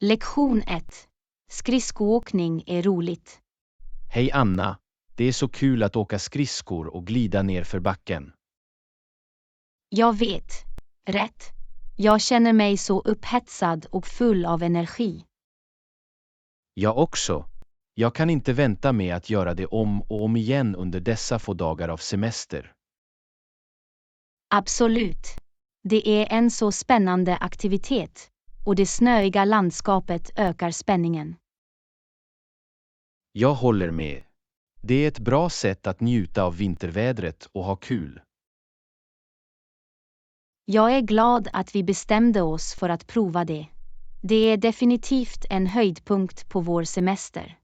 Lektion 1. Skridskoåkning är roligt. Hej Anna, det är så kul att åka skridskor och glida ner för backen. Jag vet. Rätt. Jag känner mig så upphetsad och full av energi. Jag också. Jag kan inte vänta med att göra det om och om igen under dessa få dagar av semester. Absolut. Det är en så spännande aktivitet, och det snöiga landskapet ökar spänningen. Jag håller med. Det är ett bra sätt att njuta av vintervädret och ha kul. Jag är glad att vi bestämde oss för att prova det. Det är definitivt en höjdpunkt på vår semester.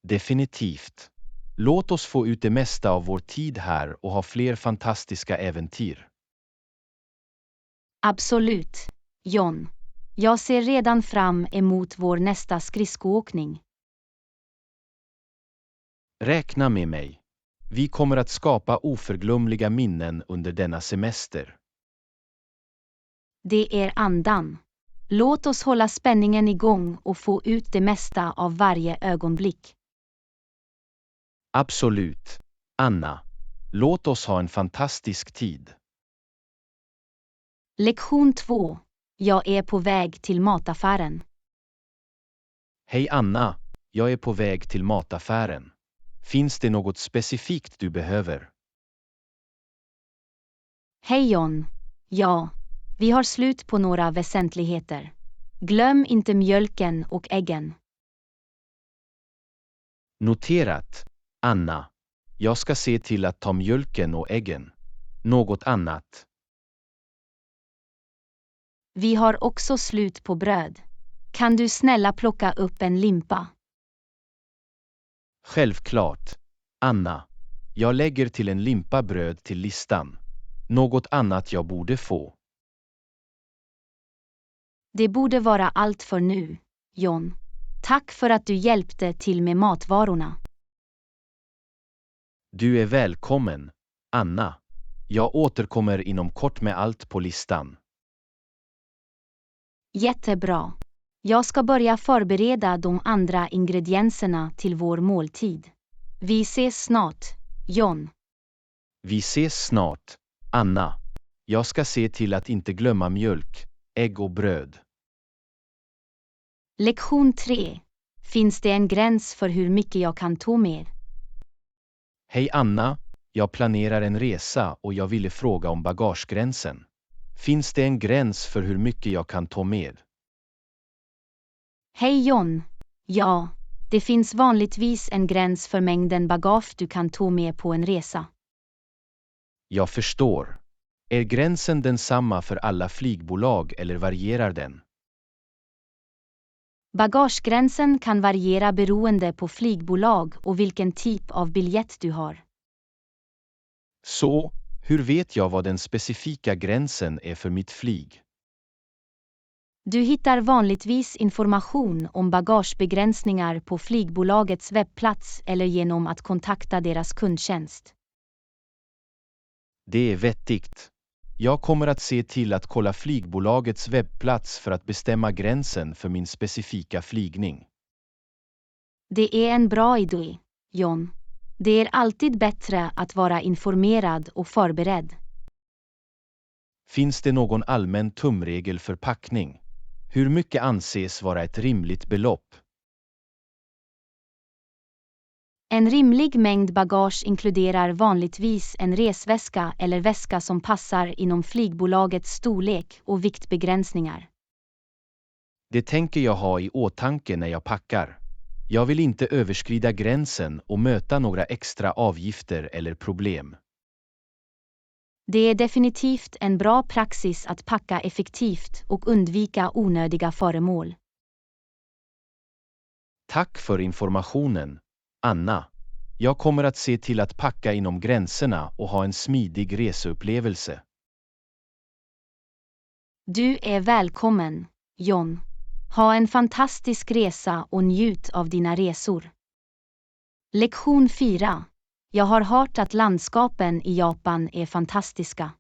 Definitivt. Låt oss få ut det mesta av vår tid här och ha fler fantastiska äventyr. Absolut, John. Jag ser redan fram emot vår nästa skridskoåkning. Räkna med mig. Vi kommer att skapa oförglömliga minnen under denna semester. Det är andan. Låt oss hålla spänningen igång och få ut det mesta av varje ögonblick. Absolut. Anna, låt oss ha en fantastisk tid. Lektion 2. Jag är på väg till mataffären. Hej Anna, jag är på väg till mataffären. Finns det något specifikt du behöver? Hej John. Ja, vi har slut på några väsentligheter. Glöm inte mjölken och äggen. Noterat. Anna, jag ska se till att ta mjölken och äggen. Något annat? Vi har också slut på bröd. Kan du snälla plocka upp en limpa? Självklart. Anna, jag lägger till en limpa bröd till listan. Något annat jag borde få? Det borde vara allt för nu, John. Tack för att du hjälpte till med matvarorna. Du är välkommen, Anna. Jag återkommer inom kort med allt på listan. Jättebra. Jag ska börja förbereda de andra ingredienserna till vår måltid. Vi ses snart, John. Vi ses snart, Anna. Jag ska se till att inte glömma mjölk, ägg och bröd. Lektion 3. Finns det en gräns för hur mycket jag kan ta med? Hej Anna, jag planerar en resa och jag ville fråga om bagagegränsen. Finns det en gräns för hur mycket jag kan ta med? Hej John. Ja, det finns vanligtvis en gräns för mängden bagage du kan ta med på en resa. Jag förstår. Är gränsen densamma för alla flygbolag eller varierar den? Bagagegränsen kan variera beroende på flygbolag och vilken typ av biljett du har. Så, hur vet jag vad den specifika gränsen är för mitt flyg? Du hittar vanligtvis information om bagagebegränsningar på flygbolagets webbplats eller genom att kontakta deras kundtjänst. Det är vettigt. Jag kommer att se till att kolla flygbolagets webbplats för att bestämma gränsen för min specifika flygning. Det är en bra idé, John. Det är alltid bättre att vara informerad och förberedd. Finns det någon allmän tumregel för packning? Hur mycket anses vara ett rimligt belopp? En rimlig mängd bagage inkluderar vanligtvis en resväska eller väska som passar inom flygbolagets storlek och viktbegränsningar. Det tänker jag ha i åtanke när jag packar. Jag vill inte överskrida gränsen och möta några extra avgifter eller problem. Det är definitivt en bra praxis att packa effektivt och undvika onödiga föremål. Tack för informationen, Anna. Jag kommer att se till att packa inom gränserna och ha en smidig reseupplevelse. Du är välkommen, John. Ha en fantastisk resa och njut av dina resor. Lektion 4. Jag har hört att landskapen i Japan är fantastiska.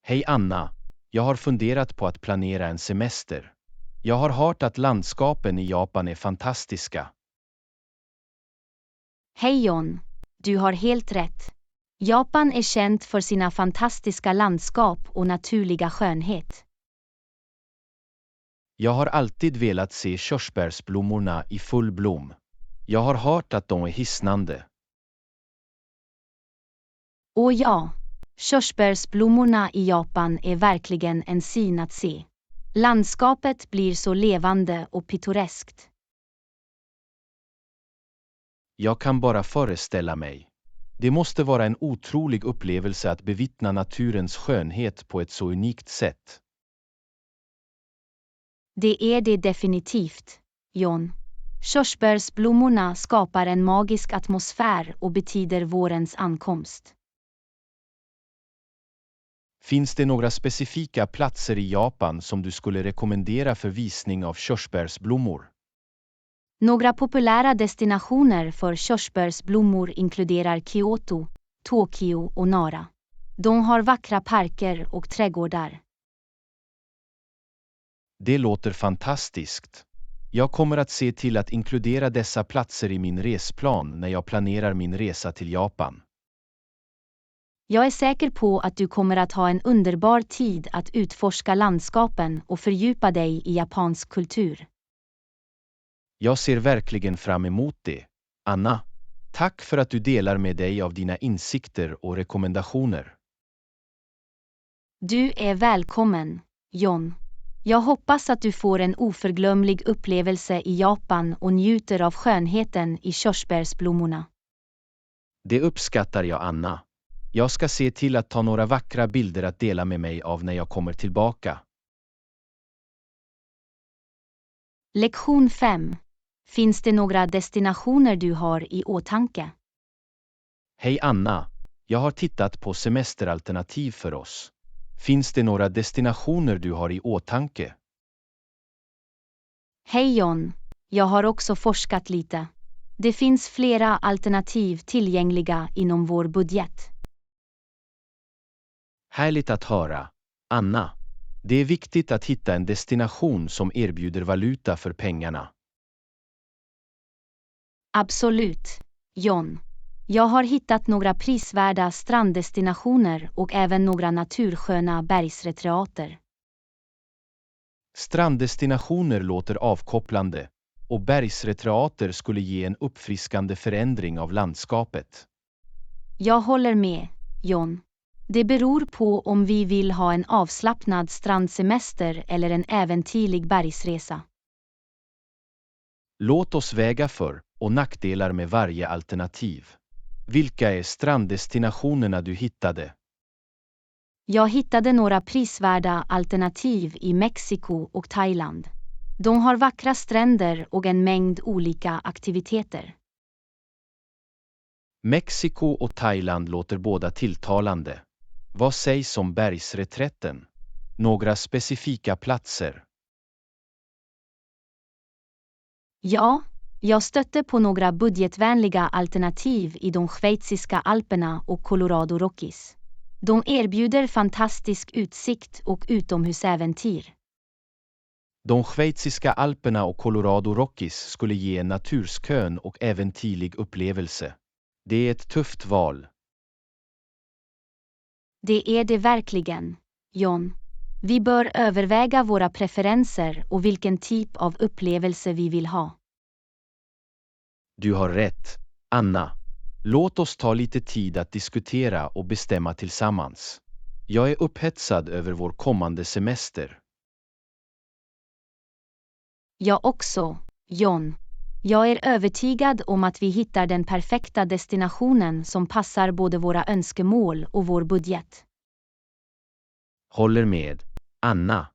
Hej Anna, jag har funderat på att planera en semester. Jag har hört att landskapen i Japan är fantastiska. Hej John, du har helt rätt. Japan är känt för sina fantastiska landskap och naturliga skönhet. Jag har alltid velat se körsbärsblommorna i full blom. Jag har hört att de är hisnande. Och ja, körsbärsblommorna i Japan är verkligen en syn att se. Landskapet blir så levande och pittoreskt. Jag kan bara föreställa mig. Det måste vara en otrolig upplevelse att bevittna naturens skönhet på ett så unikt sätt. Det är det definitivt, John. Körsbärsblommorna skapar en magisk atmosfär och betyder vårens ankomst. Finns det några specifika platser i Japan som du skulle rekommendera för visning av körsbärsblommor? Några populära destinationer för körsbärsblommor inkluderar Kyoto, Tokyo och Nara. De har vackra parker och trädgårdar. Det låter fantastiskt. Jag kommer att se till att inkludera dessa platser i min resplan när jag planerar min resa till Japan. Jag är säker på att du kommer att ha en underbar tid att utforska landskapen och fördjupa dig i japansk kultur. Jag ser verkligen fram emot det. Anna, tack för att du delar med dig av dina insikter och rekommendationer. Du är välkommen, John. Jag hoppas att du får en oförglömlig upplevelse i Japan och njuter av skönheten i körsbärsblommorna. Det uppskattar jag, Anna. Jag ska se till att ta några vackra bilder att dela med mig av när jag kommer tillbaka. Lektion 5. Finns det några destinationer du har i åtanke? Hej Anna, jag har tittat på semesteralternativ för oss. Finns det några destinationer du har i åtanke? Hej John, jag har också forskat lite. Det finns flera alternativ tillgängliga inom vår budget. Härligt att höra. Anna, det är viktigt att hitta en destination som erbjuder valuta för pengarna. Absolut, John. Jag har hittat några prisvärda stranddestinationer och även några natursköna bergsretreater. Stranddestinationer låter avkopplande och bergsretreater skulle ge en uppfriskande förändring av landskapet. Jag håller med, John. Det beror på om vi vill ha en avslappnad strandsemester eller en äventyrlig bergsresa. Låt oss väga för- och nackdelar med varje alternativ. Vilka är stranddestinationerna du hittade? Jag hittade några prisvärda alternativ i Mexiko och Thailand. De har vackra stränder och en mängd olika aktiviteter. Mexiko och Thailand låter båda tilltalande. Vad sägs om bergsreträtten? Några specifika platser? Ja, jag stötte på några budgetvänliga alternativ i de schweiziska Alperna och Colorado Rockies. De erbjuder fantastisk utsikt och utomhusäventyr. De schweiziska Alperna och Colorado Rockies skulle ge en naturskön och äventyrlig upplevelse. Det är ett tufft val. Det är det verkligen, John. Vi bör överväga våra preferenser och vilken typ av upplevelse vi vill ha. Du har rätt, Anna. Låt oss ta lite tid att diskutera och bestämma tillsammans. Jag är upphetsad över vår kommande semester. Jag också, John. Jag är övertygad om att vi hittar den perfekta destinationen som passar både våra önskemål och vår budget. Håller med, Anna.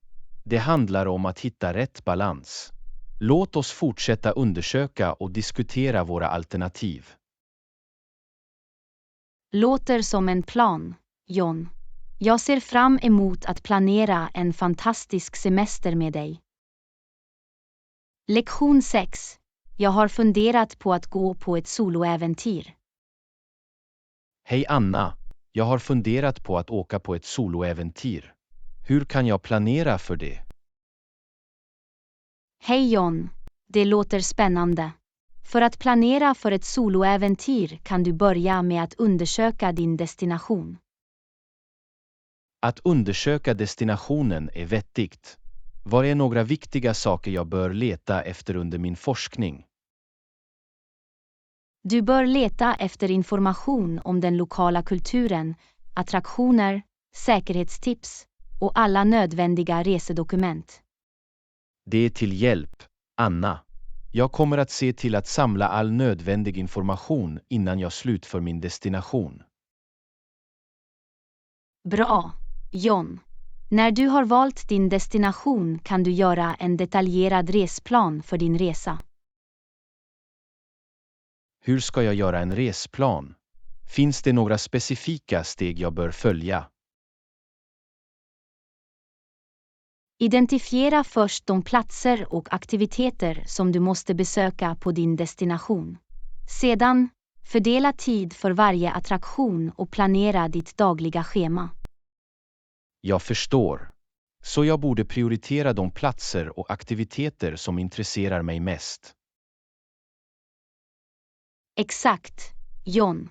Det handlar om att hitta rätt balans. Låt oss fortsätta undersöka och diskutera våra alternativ. Låter som en plan, John. Jag ser fram emot att planera en fantastisk semester med dig. Lektion 6. Jag har funderat på att gå på ett soloäventyr. Hej Anna, jag har funderat på att åka på ett soloäventyr. Hur kan jag planera för det? Hej John, det låter spännande. För att planera för ett soloäventyr kan du börja med att undersöka din destination. Att undersöka destinationen är vettigt. Vad är några viktiga saker jag bör leta efter under min forskning? Du bör leta efter information om den lokala kulturen, attraktioner, säkerhetstips och alla nödvändiga resedokument. Det är till hjälp, Anna. Jag kommer att se till att samla all nödvändig information innan jag slutför min destination. Bra, John. När du har valt din destination kan du göra en detaljerad resplan för din resa. Hur ska jag göra en resplan? Finns det några specifika steg jag bör följa? Identifiera först de platser och aktiviteter som du måste besöka på din destination. Sedan, fördela tid för varje attraktion och planera ditt dagliga schema. Jag förstår. Så jag borde prioritera de platser och aktiviteter som intresserar mig mest. Exakt, John.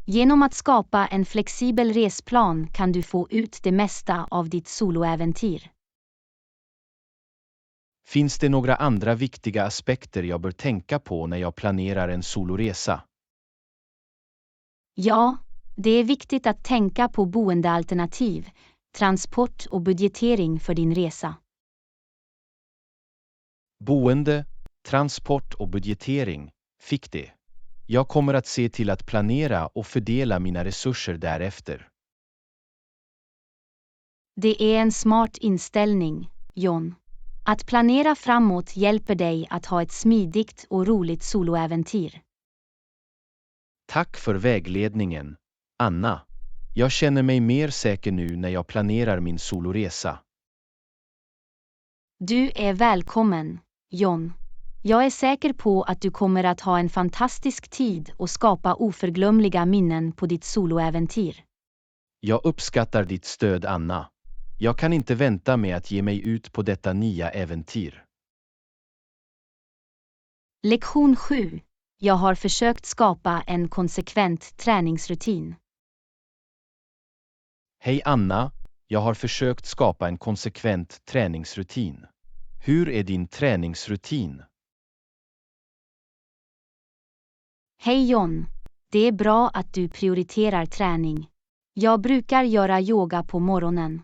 Genom att skapa en flexibel resplan kan du få ut det mesta av ditt soloäventyr. Finns det några andra viktiga aspekter jag bör tänka på när jag planerar en soloresa? Ja, det är viktigt att tänka på boendealternativ, transport och budgetering för din resa. Boende, transport och budgetering, fick det. Jag kommer att se till att planera och fördela mina resurser därefter. Det är en smart inställning, John. Att planera framåt hjälper dig att ha ett smidigt och roligt soloäventyr. Tack för vägledningen, Anna. Jag känner mig mer säker nu när jag planerar min soloresa. Du är välkommen, John. Jag är säker på att du kommer att ha en fantastisk tid och skapa oförglömliga minnen på ditt soloäventyr. Jag uppskattar ditt stöd, Anna. Jag kan inte vänta med att ge mig ut på detta nya äventyr. Lektion 7. Jag har försökt skapa en konsekvent träningsrutin. Hej Anna, jag har försökt skapa en konsekvent träningsrutin. Hur är din träningsrutin? Hej John, det är bra att du prioriterar träning. Jag brukar göra yoga på morgonen.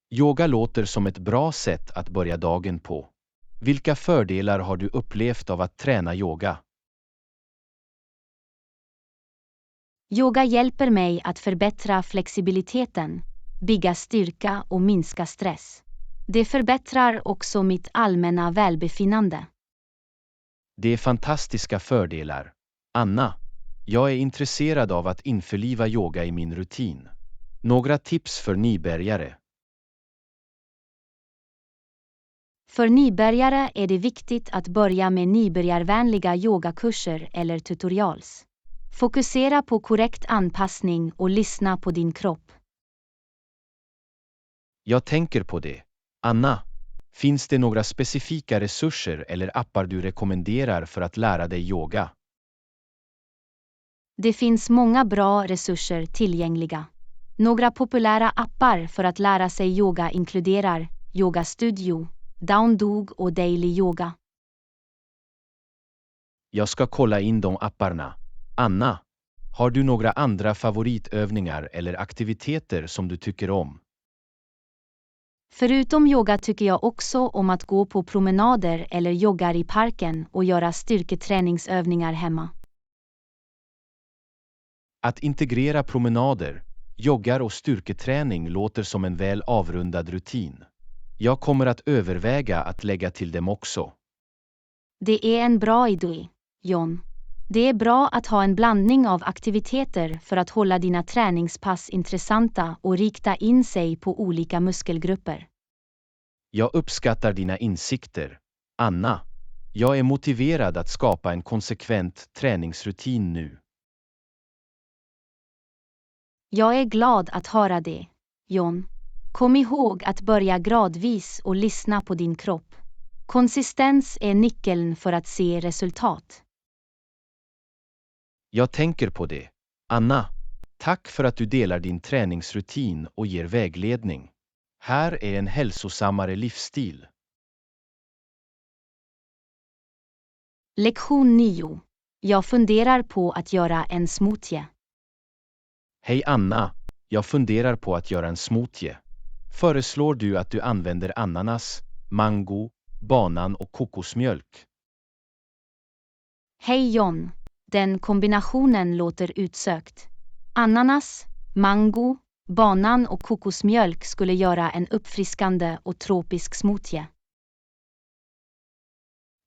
Yoga låter som ett bra sätt att börja dagen på. Vilka fördelar har du upplevt av att träna yoga? Yoga hjälper mig att förbättra flexibiliteten, bygga styrka och minska stress. Det förbättrar också mitt allmänna välbefinnande. Det är fantastiska fördelar. Anna, jag är intresserad av att införliva yoga i min rutin. Några tips för nybörjare. För nybörjare är det viktigt att börja med nybörjarvänliga yogakurser eller tutorials. Fokusera på korrekt anpassning och lyssna på din kropp. Jag tänker på det. Anna, finns det några specifika resurser eller appar du rekommenderar för att lära dig yoga? Det finns många bra resurser tillgängliga. Några populära appar för att lära sig yoga inkluderar Yoga Studio, Down Dog och Daily Yoga. Jag ska kolla in de apparna. Anna, har du några andra favoritövningar eller aktiviteter som du tycker om? Förutom yoga tycker jag också om att gå på promenader eller joggar i parken och göra styrketräningsövningar hemma. Att integrera promenader, joggar och styrketräning låter som en väl avrundad rutin. Jag kommer att överväga att lägga till dem också. Det är en bra idé, John. Det är bra att ha en blandning av aktiviteter för att hålla dina träningspass intressanta och rikta in sig på olika muskelgrupper. Jag uppskattar dina insikter, Anna. Jag är motiverad att skapa en konsekvent träningsrutin nu. Jag är glad att höra det, John. Kom ihåg att börja gradvis och lyssna på din kropp. Konsistens är nyckeln för att se resultat. Jag tänker på det. Anna, tack för att du delar din träningsrutin och ger vägledning. Här är en hälsosammare livsstil. Lektion 9. Jag funderar på att göra en smoothie. Hej Anna, jag funderar på att göra en smoothie. Föreslår du att du använder ananas, mango, banan och kokosmjölk? Hej John, den kombinationen låter utsökt. Ananas, mango, banan och kokosmjölk skulle göra en uppfriskande och tropisk smoothie.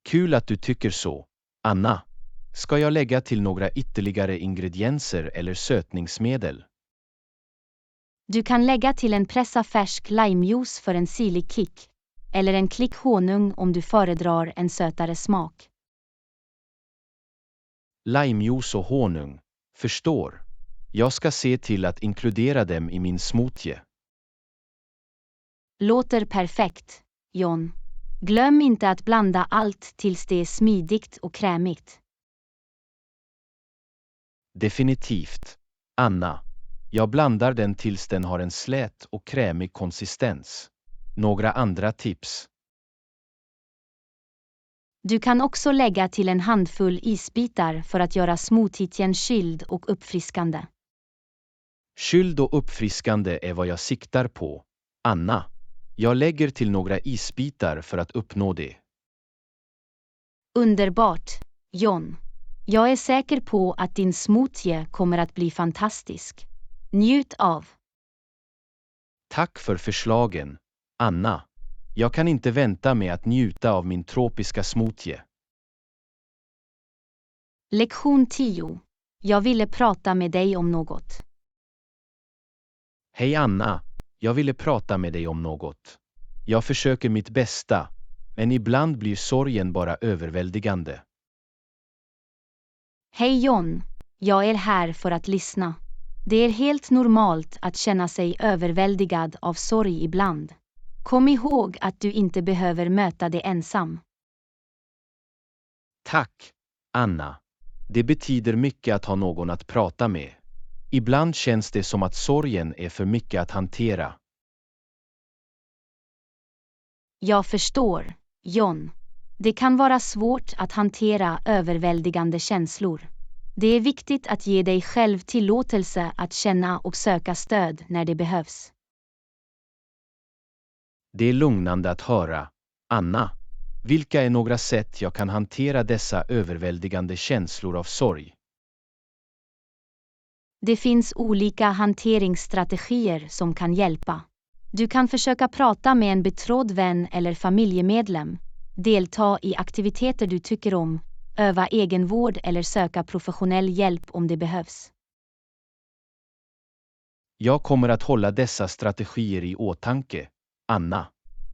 Kul att du tycker så, Anna. Ska jag lägga till några ytterligare ingredienser eller sötningsmedel? Du kan lägga till en pressa färsk limejuice för en syrlig kick, eller en klick honung om du föredrar en sötare smak. Limejuice och honung, förstår. Jag ska se till att inkludera dem i min smoothie. Låter perfekt, John. Glöm inte att blanda allt tills det är smidigt och krämigt. Definitivt. Anna, jag blandar den tills den har en slät och krämig konsistens. Några andra tips? Du kan också lägga till en handfull isbitar för att göra smoothien kyld och uppfriskande. Kyld och uppfriskande är vad jag siktar på, Anna. Jag lägger till några isbitar för att uppnå det. Underbart, John. Jag är säker på att din smoothie kommer att bli fantastisk. Njut av! Tack för förslagen, Anna. Jag kan inte vänta med att njuta av min tropiska smoothie. Lektion 10. Jag ville prata med dig om något. Hej Anna, jag ville prata med dig om något. Jag försöker mitt bästa, men ibland blir sorgen bara överväldigande. Hej John, jag är här för att lyssna. Det är helt normalt att känna sig överväldigad av sorg ibland. Kom ihåg att du inte behöver möta det ensam. Tack, Anna. Det betyder mycket att ha någon att prata med. Ibland känns det som att sorgen är för mycket att hantera. Jag förstår, John. Det kan vara svårt att hantera överväldigande känslor. Det är viktigt att ge dig själv tillåtelse att känna och söka stöd när det behövs. Det är lugnande att höra, Anna. Vilka är några sätt jag kan hantera dessa överväldigande känslor av sorg? Det finns olika hanteringsstrategier som kan hjälpa. Du kan försöka prata med en betrodd vän eller familjemedlem, delta i aktiviteter du tycker om, öva egenvård eller söka professionell hjälp om det behövs. Jag kommer att hålla dessa strategier i åtanke, Anna.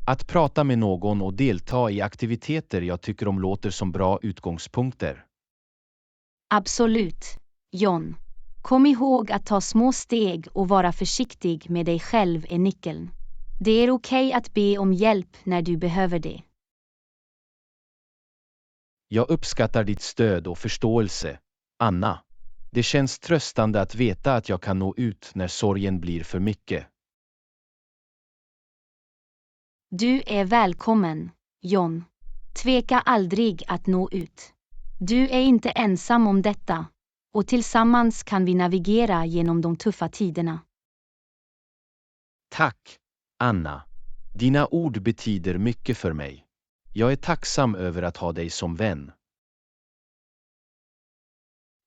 Att prata med någon och delta i aktiviteter jag tycker om låter som bra utgångspunkter. Absolut, John. Kom ihåg att ta små steg och vara försiktig med dig själv är nyckeln. Det är okej att be om hjälp när du behöver det. Jag uppskattar ditt stöd och förståelse, Anna. Det känns tröstande att veta att jag kan nå ut när sorgen blir för mycket. Du är välkommen, John. Tveka aldrig att nå ut. Du är inte ensam om detta, och tillsammans kan vi navigera genom de tuffa tiderna. Tack, Anna. Dina ord betyder mycket för mig. Jag är tacksam över att ha dig som vän.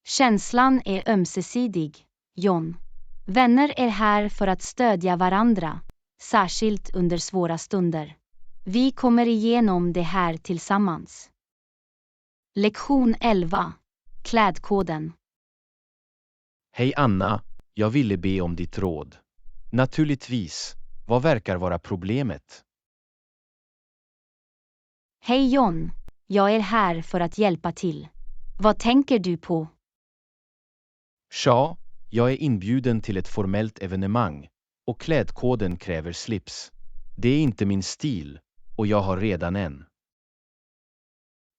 Känslan är ömsesidig, John. Vänner är här för att stödja varandra, särskilt under svåra stunder. Vi kommer igenom det här tillsammans. Lektion 11. Klädkoden. Hej Anna, jag ville be om ditt råd. Naturligtvis, vad verkar vara problemet? Hej John, jag är här för att hjälpa till. Vad tänker du på? Ja, jag är inbjuden till ett formellt evenemang och klädkoden kräver slips. Det är inte min stil, och jag har redan en.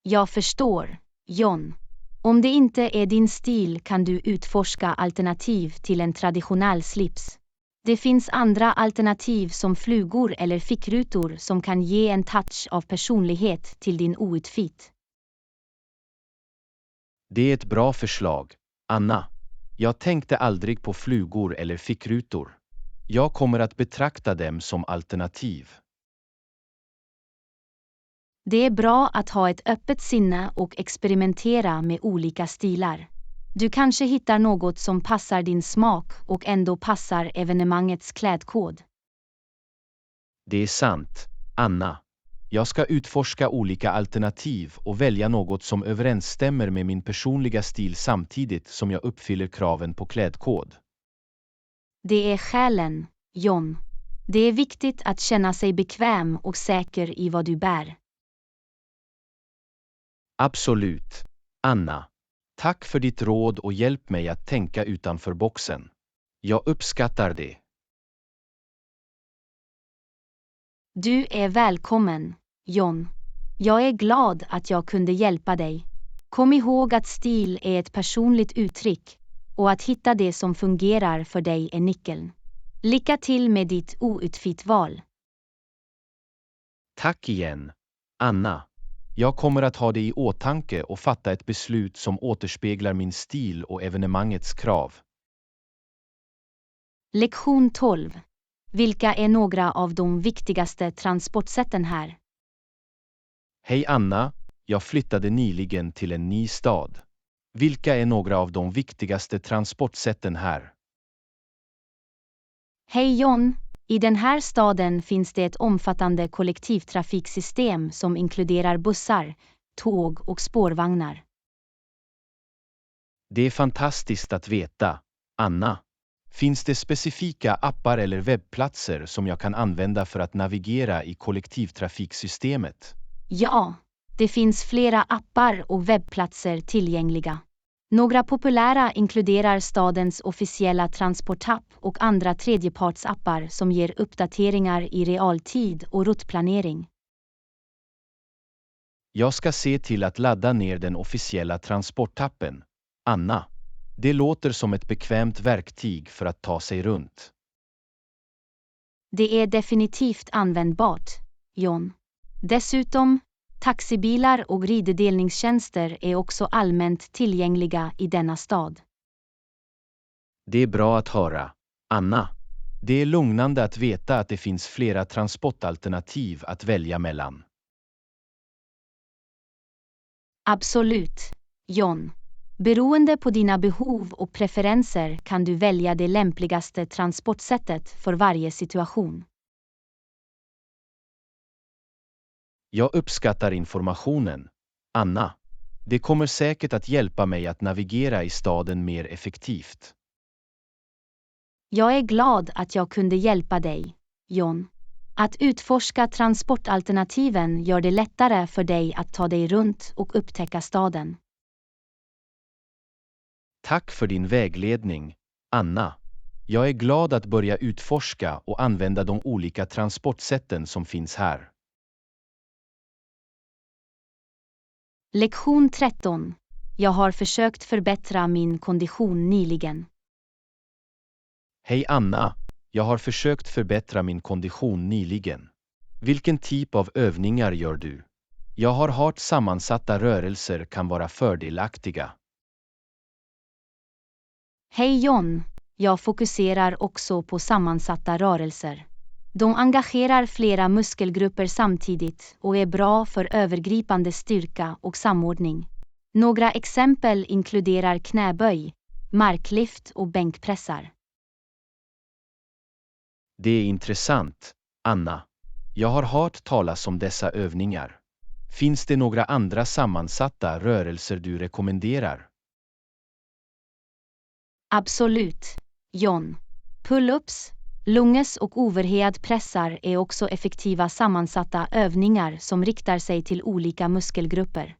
Jag förstår, John. Om det inte är din stil kan du utforska alternativ till en traditionell slips. Det finns andra alternativ som flugor eller fickrutor som kan ge en touch av personlighet till din outfit. Det är ett bra förslag, Anna. Jag tänkte aldrig på flugor eller fickrutor. Jag kommer att betrakta dem som alternativ. Det är bra att ha ett öppet sinne och experimentera med olika stilar. Du kanske hittar något som passar din smak och ändå passar evenemangets klädkod. Det är sant, Anna. Jag ska utforska olika alternativ och välja något som överensstämmer med min personliga stil samtidigt som jag uppfyller kraven på klädkod. Det är skälen, John. Det är viktigt att känna sig bekväm och säker i vad du bär. Absolut, Anna. Tack för ditt råd och hjälp mig att tänka utanför boxen. Jag uppskattar det. Du är välkommen, John. Jag är glad att jag kunde hjälpa dig. Kom ihåg att stil är ett personligt uttryck och att hitta det som fungerar för dig är nyckeln. Lycka till med ditt outfitval. Tack igen, Anna. Jag kommer att ha det i åtanke och fatta ett beslut som återspeglar min stil och evenemangets krav. Lektion 12. Vilka är några av de viktigaste transportsätten här? Hej Anna, jag flyttade nyligen till en ny stad. Vilka är några av de viktigaste transportsätten här? Hej John, i den här staden finns det ett omfattande kollektivtrafiksystem som inkluderar bussar, tåg och spårvagnar. Det är fantastiskt att veta, Anna. Finns det specifika appar eller webbplatser som jag kan använda för att navigera i kollektivtrafiksystemet? Ja, det finns flera appar och webbplatser tillgängliga. Några populära inkluderar stadens officiella transportapp och andra tredjepartsappar som ger uppdateringar i realtid och ruttplanering. Jag ska se till att ladda ner den officiella transportappen, Anna. Det låter som ett bekvämt verktyg för att ta sig runt. Det är definitivt användbart, John. Dessutom, taxibilar och ridedelningstjänster är också allmänt tillgängliga i denna stad. Det är bra att höra, Anna. Det är lugnande att veta att det finns flera transportalternativ att välja mellan. Absolut, John. Beroende på dina behov och preferenser kan du välja det lämpligaste transportsättet för varje situation. Jag uppskattar informationen, Anna. Det kommer säkert att hjälpa mig att navigera i staden mer effektivt. Jag är glad att jag kunde hjälpa dig, John. Att utforska transportalternativen gör det lättare för dig att ta dig runt och upptäcka staden. Tack för din vägledning, Anna. Jag är glad att börja utforska och använda de olika transportsätten som finns här. Lektion 13. Jag har försökt förbättra min kondition nyligen. Hej Anna, jag har försökt förbättra min kondition nyligen. Vilken typ av övningar gör du? Jag har hört sammansatta rörelser kan vara fördelaktiga. Hej John, jag fokuserar också på sammansatta rörelser. De engagerar flera muskelgrupper samtidigt och är bra för övergripande styrka och samordning. Några exempel inkluderar knäböj, marklyft och bänkpressar. Det är intressant, Anna. Jag har hört talas om dessa övningar. Finns det några andra sammansatta rörelser du rekommenderar? Absolut, John. Pull-ups, lunges och overhead-pressar är också effektiva sammansatta övningar som riktar sig till olika muskelgrupper.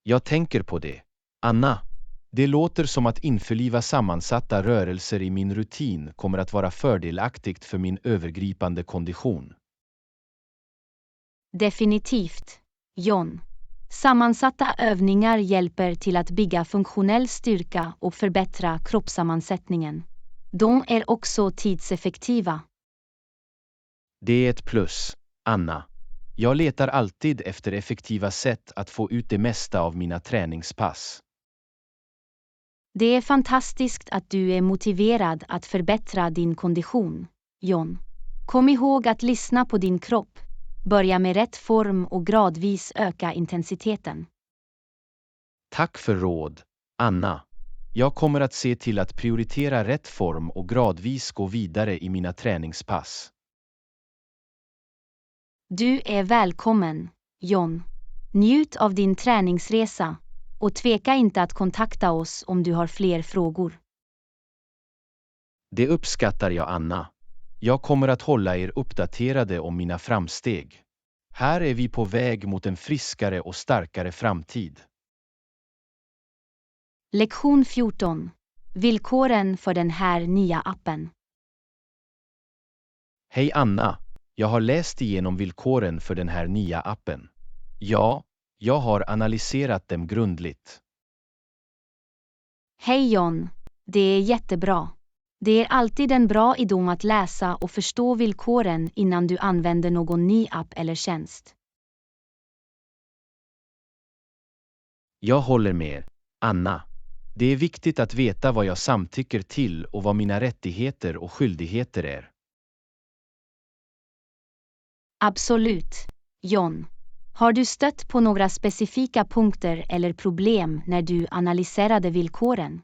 Jag tänker på det, Anna. Det låter som att införliva sammansatta rörelser i min rutin kommer att vara fördelaktigt för min övergripande kondition. Definitivt, John. Sammansatta övningar hjälper till att bygga funktionell styrka och förbättra kroppssammansättningen. De är också tidseffektiva. Det är ett plus, Anna. Jag letar alltid efter effektiva sätt att få ut det mesta av mina träningspass. Det är fantastiskt att du är motiverad att förbättra din kondition, John. Kom ihåg att lyssna på din kropp. Börja med rätt form och gradvis öka intensiteten. Tack för råd, Anna. Jag kommer att se till att prioritera rätt form och gradvis gå vidare i mina träningspass. Du är välkommen, John. Njut av din träningsresa och tveka inte att kontakta oss om du har fler frågor. Det uppskattar jag, Anna. Jag kommer att hålla er uppdaterade om mina framsteg. Här är vi på väg mot en friskare och starkare framtid. Lektion 14. Villkoren för den här nya appen. Hej Anna, jag har läst igenom villkoren för den här nya appen. Ja, jag har analyserat dem grundligt. Hej John, det är jättebra. Det är alltid en bra idé att läsa och förstå villkoren innan du använder någon ny app eller tjänst. Jag håller med, Anna. Det är viktigt att veta vad jag samtycker till och vad mina rättigheter och skyldigheter är. Absolut, John. Har du stött på några specifika punkter eller problem när du analyserade villkoren?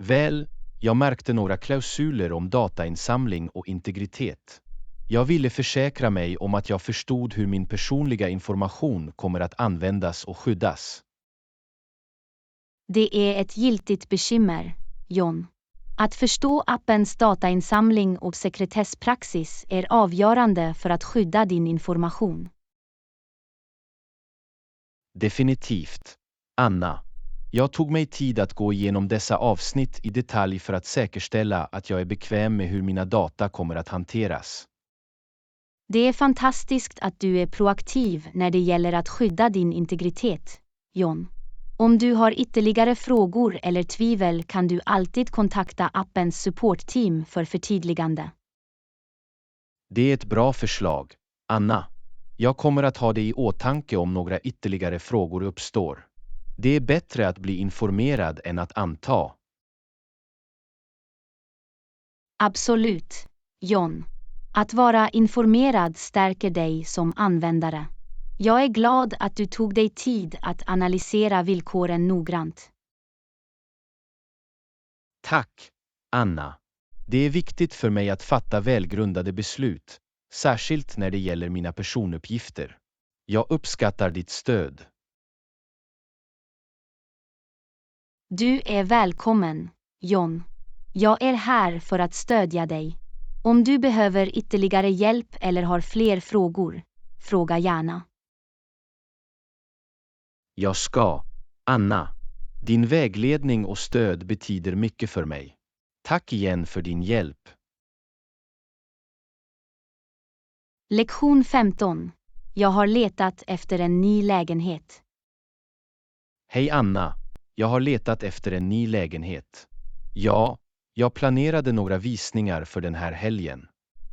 Väl, jag märkte några klausuler om datainsamling och integritet. Jag ville försäkra mig om att jag förstod hur min personliga information kommer att användas och skyddas. Det är ett giltigt bekymmer, John. Att förstå appens datainsamling och sekretesspraxis är avgörande för att skydda din information. Definitivt, Anna. Jag tog mig tid att gå igenom dessa avsnitt i detalj för att säkerställa att jag är bekväm med hur mina data kommer att hanteras. Det är fantastiskt att du är proaktiv när det gäller att skydda din integritet, John. Om du har ytterligare frågor eller tvivel kan du alltid kontakta appens supportteam för förtydligande. Det är ett bra förslag, Anna. Jag kommer att ha det i åtanke om några ytterligare frågor uppstår. Det är bättre att bli informerad än att anta. Absolut, John. Att vara informerad stärker dig som användare. Jag är glad att du tog dig tid att analysera villkoren noggrant. Tack, Anna. Det är viktigt för mig att fatta välgrundade beslut, särskilt när det gäller mina personuppgifter. Jag uppskattar ditt stöd. Du är välkommen, John. Jag är här för att stödja dig. Om du behöver ytterligare hjälp eller har fler frågor, fråga gärna. Jag ska, Anna. Din vägledning och stöd betyder mycket för mig. Tack igen för din hjälp. Lektion 15. Jag har letat efter en ny lägenhet. Hej Anna, jag har letat efter en ny lägenhet. Ja, jag planerade några visningar för den här helgen.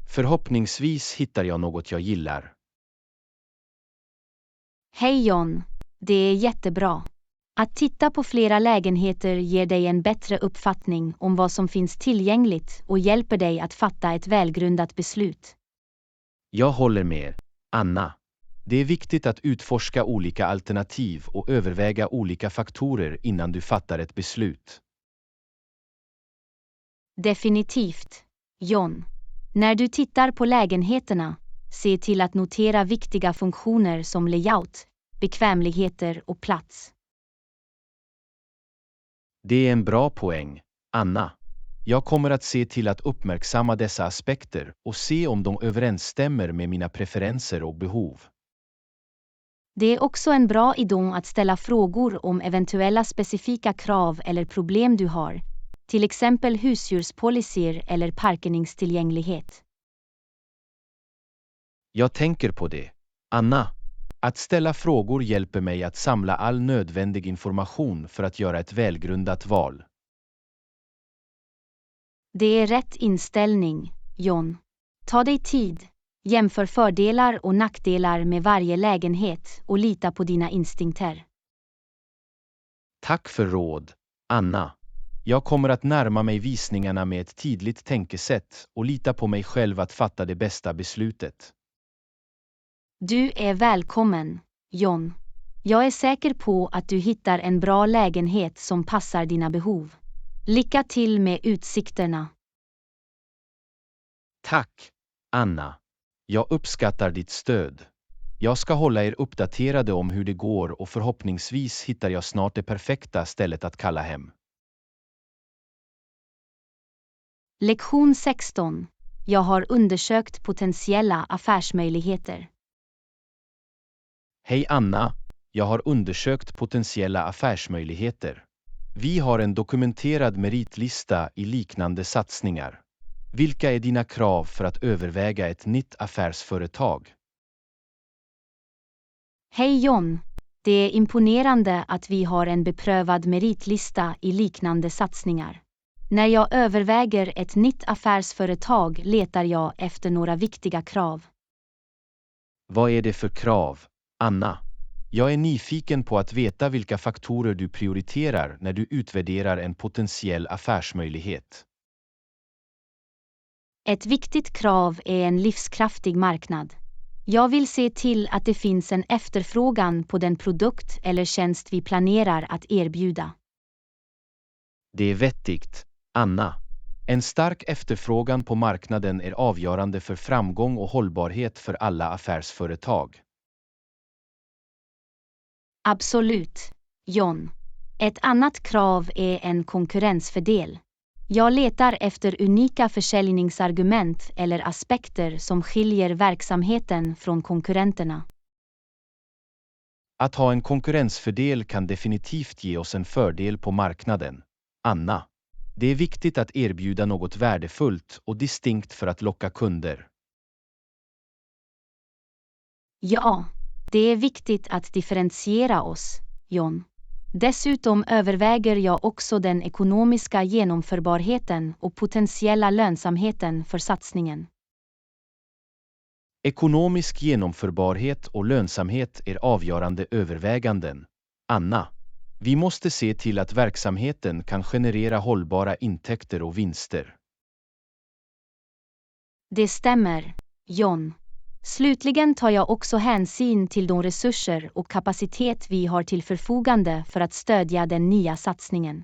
Förhoppningsvis hittar jag något jag gillar. Hej John, det är jättebra. Att titta på flera lägenheter ger dig en bättre uppfattning om vad som finns tillgängligt och hjälper dig att fatta ett välgrundat beslut. Jag håller med, Anna. Det är viktigt att utforska olika alternativ och överväga olika faktorer innan du fattar ett beslut. Definitivt, John. När du tittar på lägenheterna, se till att notera viktiga funktioner som layout, bekvämligheter och plats. Det är en bra poäng, Anna. Jag kommer att se till att uppmärksamma dessa aspekter och se om de överensstämmer med mina preferenser och behov. Det är också en bra idé att ställa frågor om eventuella specifika krav eller problem du har, till exempel husdjurspolicyer eller parkeringstillgänglighet. Jag tänker på det, Anna. Att ställa frågor hjälper mig att samla all nödvändig information för att göra ett välgrundat val. Det är rätt inställning, John. Ta dig tid, jämför fördelar och nackdelar med varje lägenhet och lita på dina instinkter. Tack för råd, Anna. Jag kommer att närma mig visningarna med ett tydligt tänkesätt och lita på mig själv att fatta det bästa beslutet. Du är välkommen, John. Jag är säker på att du hittar en bra lägenhet som passar dina behov. Lycka till med utsikterna. Tack, Anna. Jag uppskattar ditt stöd. Jag ska hålla er uppdaterade om hur det går och förhoppningsvis hittar jag snart det perfekta stället att kalla hem. Lektion 16. Jag har undersökt potentiella affärsmöjligheter. Hej Anna, jag har undersökt potentiella affärsmöjligheter. Vi har en dokumenterad meritlista i liknande satsningar. Vilka är dina krav för att överväga ett nytt affärsföretag? Hej John, det är imponerande att vi har en beprövad meritlista i liknande satsningar. När jag överväger ett nytt affärsföretag letar jag efter några viktiga krav. Vad är det för krav, Anna? Jag är nyfiken på att veta vilka faktorer du prioriterar när du utvärderar en potentiell affärsmöjlighet. Ett viktigt krav är en livskraftig marknad. Jag vill se till att det finns en efterfrågan på den produkt eller tjänst vi planerar att erbjuda. Det är vettigt, Anna. En stark efterfrågan på marknaden är avgörande för framgång och hållbarhet för alla affärsföretag. Absolut, John. Ett annat krav är en konkurrensfördel. Jag letar efter unika försäljningsargument eller aspekter som skiljer verksamheten från konkurrenterna. Att ha en konkurrensfördel kan definitivt ge oss en fördel på marknaden, Anna. Det är viktigt att erbjuda något värdefullt och distinkt för att locka kunder. Ja, det är viktigt att differentiera oss, John. Dessutom överväger jag också den ekonomiska genomförbarheten och potentiella lönsamheten för satsningen. Ekonomisk genomförbarhet och lönsamhet är avgörande överväganden, Anna. Vi måste se till att verksamheten kan generera hållbara intäkter och vinster. Det stämmer, John. Slutligen tar jag också hänsyn till de resurser och kapacitet vi har till förfogande för att stödja den nya satsningen.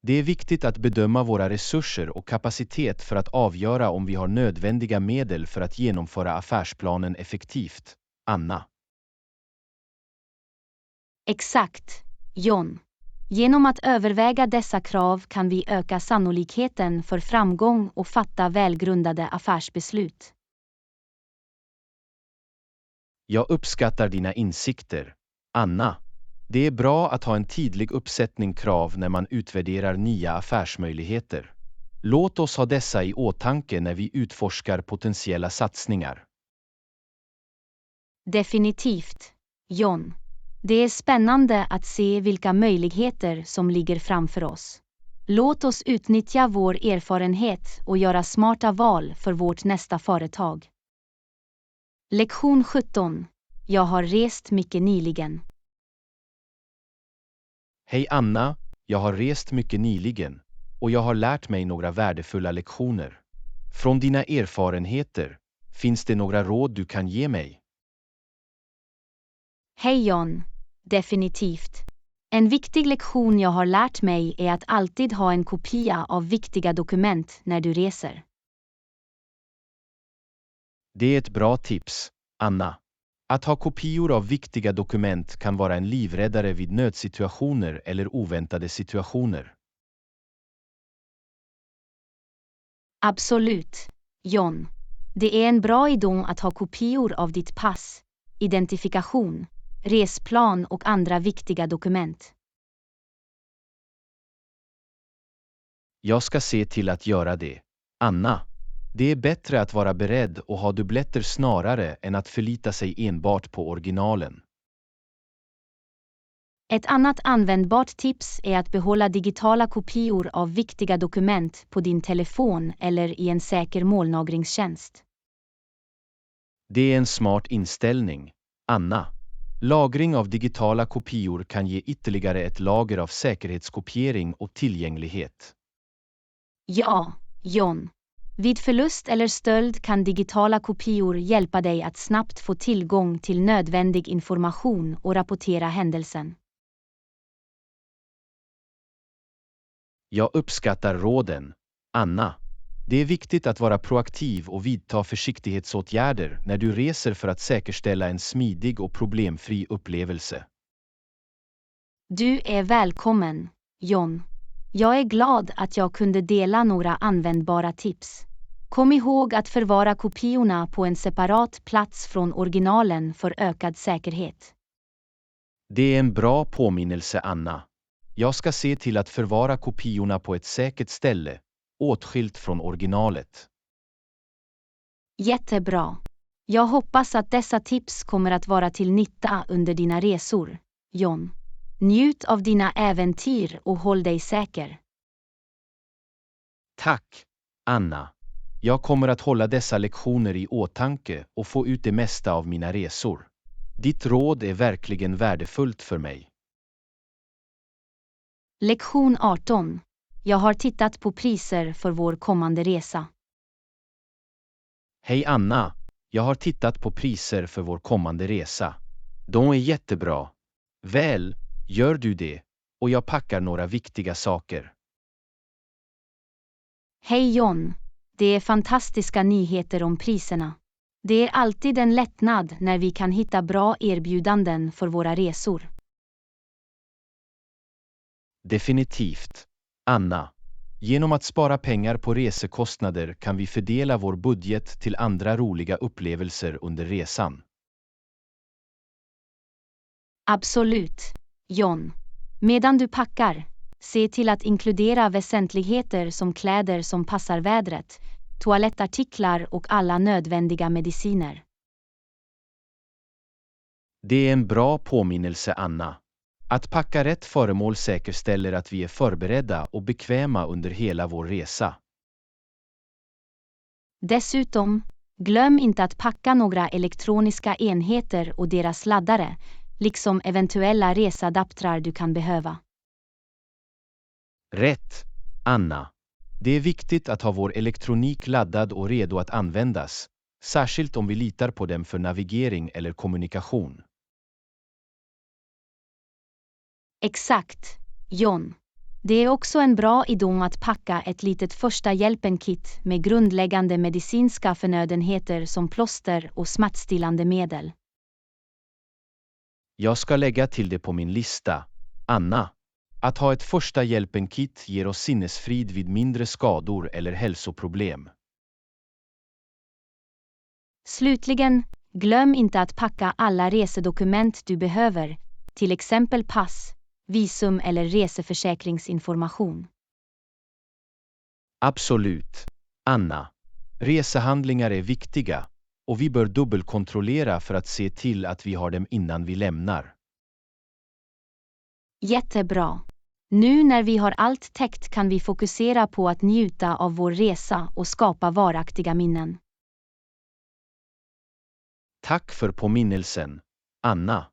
Det är viktigt att bedöma våra resurser och kapacitet för att avgöra om vi har nödvändiga medel för att genomföra affärsplanen effektivt, Anna. Exakt, John. Genom att överväga dessa krav kan vi öka sannolikheten för framgång och fatta välgrundade affärsbeslut. Jag uppskattar dina insikter, Anna. Det är bra att ha en tydlig uppsättning krav när man utvärderar nya affärsmöjligheter. Låt oss ha dessa i åtanke när vi utforskar potentiella satsningar. Definitivt, John. Det är spännande att se vilka möjligheter som ligger framför oss. Låt oss utnyttja vår erfarenhet och göra smarta val för vårt nästa företag. Lektion 17. Jag har rest mycket nyligen. Hej Anna, jag har rest mycket nyligen och jag har lärt mig några värdefulla lektioner. Från dina erfarenheter, finns det några råd du kan ge mig? Hej John, definitivt. En viktig lektion jag har lärt mig är att alltid ha en kopia av viktiga dokument när du reser. Det är ett bra tips, Anna. Att ha kopior av viktiga dokument kan vara en livräddare vid nödsituationer eller oväntade situationer. Absolut, John. Det är en bra idé att ha kopior av ditt pass, identifikation, resplan och andra viktiga dokument. Jag ska se till att göra det. Anna, det är bättre att vara beredd och ha dubbletter snarare än att förlita sig enbart på originalen. Ett annat användbart tips är att behålla digitala kopior av viktiga dokument på din telefon eller i en säker molnlagringstjänst. Det är en smart inställning, Anna. Lagring av digitala kopior kan ge ytterligare ett lager av säkerhetskopiering och tillgänglighet. Ja, John. Vid förlust eller stöld kan digitala kopior hjälpa dig att snabbt få tillgång till nödvändig information och rapportera händelsen. Jag uppskattar råden, Anna. Det är viktigt att vara proaktiv och vidta försiktighetsåtgärder när du reser för att säkerställa en smidig och problemfri upplevelse. Du är välkommen, John. Jag är glad att jag kunde dela några användbara tips. Kom ihåg att förvara kopiorna på en separat plats från originalen för ökad säkerhet. Det är en bra påminnelse, Anna. Jag ska se till att förvara kopiorna på ett säkert ställe, åtskilt från originalet. Jättebra. Jag hoppas att dessa tips kommer att vara till nytta under dina resor, John. Njut av dina äventyr och håll dig säker. Tack, Anna. Jag kommer att hålla dessa lektioner i åtanke och få ut det mesta av mina resor. Ditt råd är verkligen värdefullt för mig. Lektion 18. Jag har tittat på priser för vår kommande resa. Hej Anna, jag har tittat på priser för vår kommande resa. De är jättebra. Väl, gör du det, och jag packar några viktiga saker. Hej John, det är fantastiska nyheter om priserna. Det är alltid en lättnad när vi kan hitta bra erbjudanden för våra resor. Definitivt, Anna. Genom att spara pengar på resekostnader kan vi fördela vår budget till andra roliga upplevelser under resan. Absolut, John. Medan du packar, se till att inkludera väsentligheter som kläder som passar vädret, toalettartiklar och alla nödvändiga mediciner. Det är en bra påminnelse, Anna. Att packa rätt föremål säkerställer att vi är förberedda och bekväma under hela vår resa. Dessutom, glöm inte att packa några elektroniska enheter och deras laddare, liksom eventuella resadaptrar du kan behöva. Rätt, Anna. Det är viktigt att ha vår elektronik laddad och redo att användas, särskilt om vi litar på dem för navigering eller kommunikation. Exakt, John. Det är också en bra idé att packa ett litet första hjälpen-kit med grundläggande medicinska förnödenheter som plåster och smärtstillande medel. Jag ska lägga till det på min lista, Anna. Att ha ett första hjälpen-kit ger oss sinnesfrid vid mindre skador eller hälsoproblem. Slutligen, glöm inte att packa alla resedokument du behöver, till exempel pass, visum eller reseförsäkringsinformation. Absolut, Anna. Resehandlingar är viktiga, och vi bör dubbelkontrollera för att se till att vi har dem innan vi lämnar. Jättebra. Nu när vi har allt täckt kan vi fokusera på att njuta av vår resa och skapa varaktiga minnen. Tack för påminnelsen, Anna.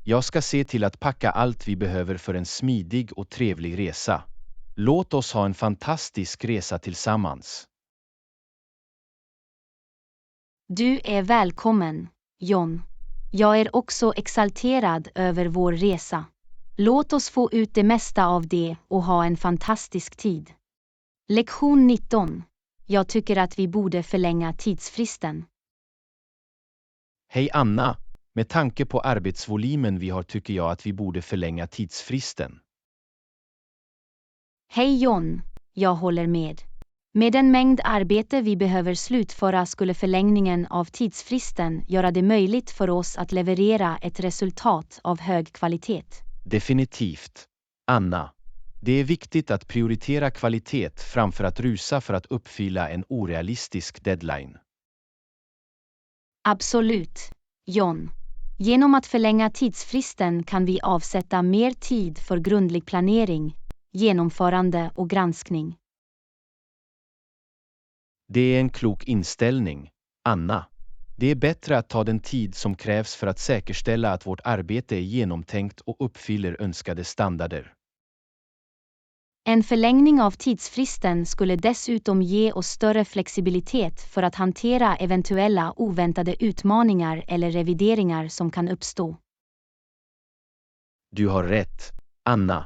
Jag ska se till att packa allt vi behöver för en smidig och trevlig resa. Låt oss ha en fantastisk resa tillsammans. Du är välkommen, John. Jag är också exalterad över vår resa. Låt oss få ut det mesta av det och ha en fantastisk tid. Lektion 19. Jag tycker att vi borde förlänga tidsfristen. Hej Anna, med tanke på arbetsvolymen vi har tycker jag att vi borde förlänga tidsfristen. Hej John, jag håller med. Med den mängd arbete vi behöver slutföra skulle förlängningen av tidsfristen göra det möjligt för oss att leverera ett resultat av hög kvalitet. Definitivt. Anna, det är viktigt att prioritera kvalitet framför att rusa för att uppfylla en orealistisk deadline. Absolut, John. Genom att förlänga tidsfristen kan vi avsätta mer tid för grundlig planering, genomförande och granskning. Det är en klok inställning, Anna. Det är bättre att ta den tid som krävs för att säkerställa att vårt arbete är genomtänkt och uppfyller önskade standarder. En förlängning av tidsfristen skulle dessutom ge oss större flexibilitet för att hantera eventuella oväntade utmaningar eller revideringar som kan uppstå. Du har rätt, Anna.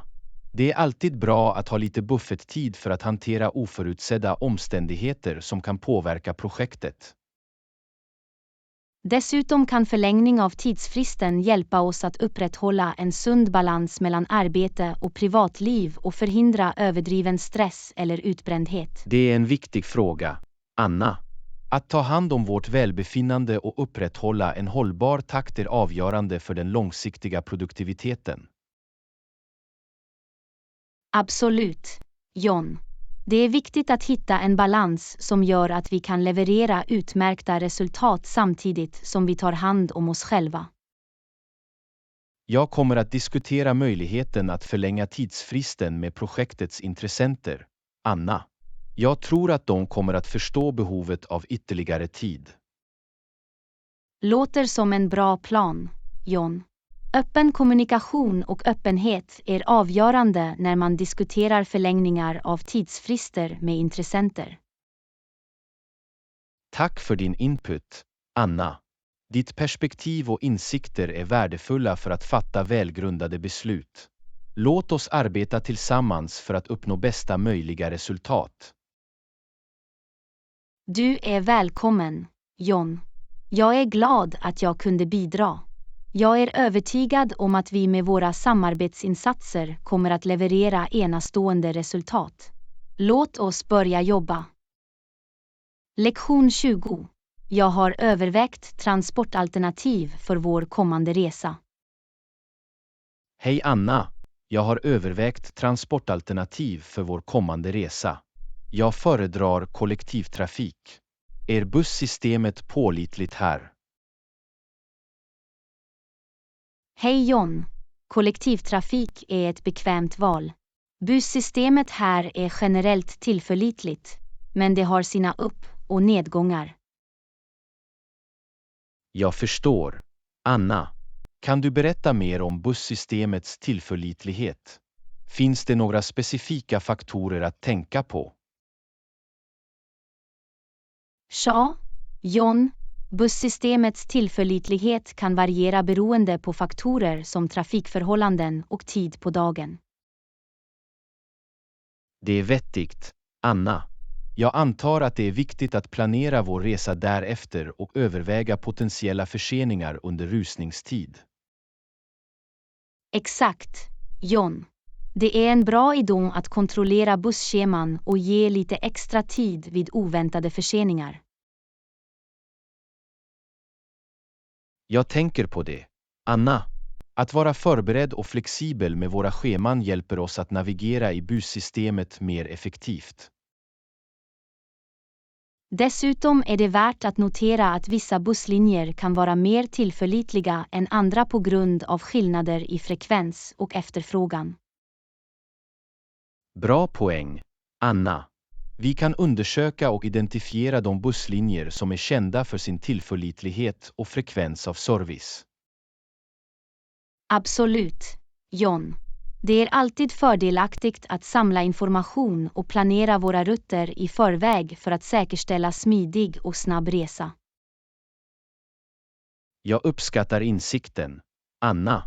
Det är alltid bra att ha lite bufferttid för att hantera oförutsedda omständigheter som kan påverka projektet. Dessutom kan förlängning av tidsfristen hjälpa oss att upprätthålla en sund balans mellan arbete och privatliv och förhindra överdriven stress eller utbrändhet. Det är en viktig fråga, Anna. Att ta hand om vårt välbefinnande och upprätthålla en hållbar takt är avgörande för den långsiktiga produktiviteten. Absolut, John. Det är viktigt att hitta en balans som gör att vi kan leverera utmärkta resultat samtidigt som vi tar hand om oss själva. Jag kommer att diskutera möjligheten att förlänga tidsfristen med projektets intressenter, Anna. Jag tror att de kommer att förstå behovet av ytterligare tid. Låter som en bra plan, John. Öppen kommunikation och öppenhet är avgörande när man diskuterar förlängningar av tidsfrister med intressenter. Tack för din input, Anna. Ditt perspektiv och insikter är värdefulla för att fatta välgrundade beslut. Låt oss arbeta tillsammans för att uppnå bästa möjliga resultat. Du är välkommen, John. Jag är glad att jag kunde bidra. Jag är övertygad om att vi med våra samarbetsinsatser kommer att leverera enastående resultat. Låt oss börja jobba. Lektion 20. Jag har övervägt transportalternativ för vår kommande resa. Hej Anna, jag har övervägt transportalternativ för vår kommande resa. Jag föredrar kollektivtrafik. Är bussystemet pålitligt här? Hej John. Kollektivtrafik är ett bekvämt val. Bussystemet här är generellt tillförlitligt, men det har sina upp- och nedgångar. Jag förstår. Anna, kan du berätta mer om bussystemets tillförlitlighet? Finns det några specifika faktorer att tänka på? Ja, John. Bussystemets tillförlitlighet kan variera beroende på faktorer som trafikförhållanden och tid på dagen. Det är vettigt, Anna. Jag antar att det är viktigt att planera vår resa därefter och överväga potentiella förseningar under rusningstid. Exakt, John. Det är en bra idé att kontrollera busscheman och ge lite extra tid vid oväntade förseningar. Jag tänker på det, Anna. Att vara förberedd och flexibel med våra scheman hjälper oss att navigera i bussystemet mer effektivt. Dessutom är det värt att notera att vissa busslinjer kan vara mer tillförlitliga än andra på grund av skillnader i frekvens och efterfrågan. Bra poäng, Anna. Vi kan undersöka och identifiera de busslinjer som är kända för sin tillförlitlighet och frekvens av service. Absolut, John. Det är alltid fördelaktigt att samla information och planera våra rutter i förväg för att säkerställa smidig och snabb resa. Jag uppskattar insikten, Anna.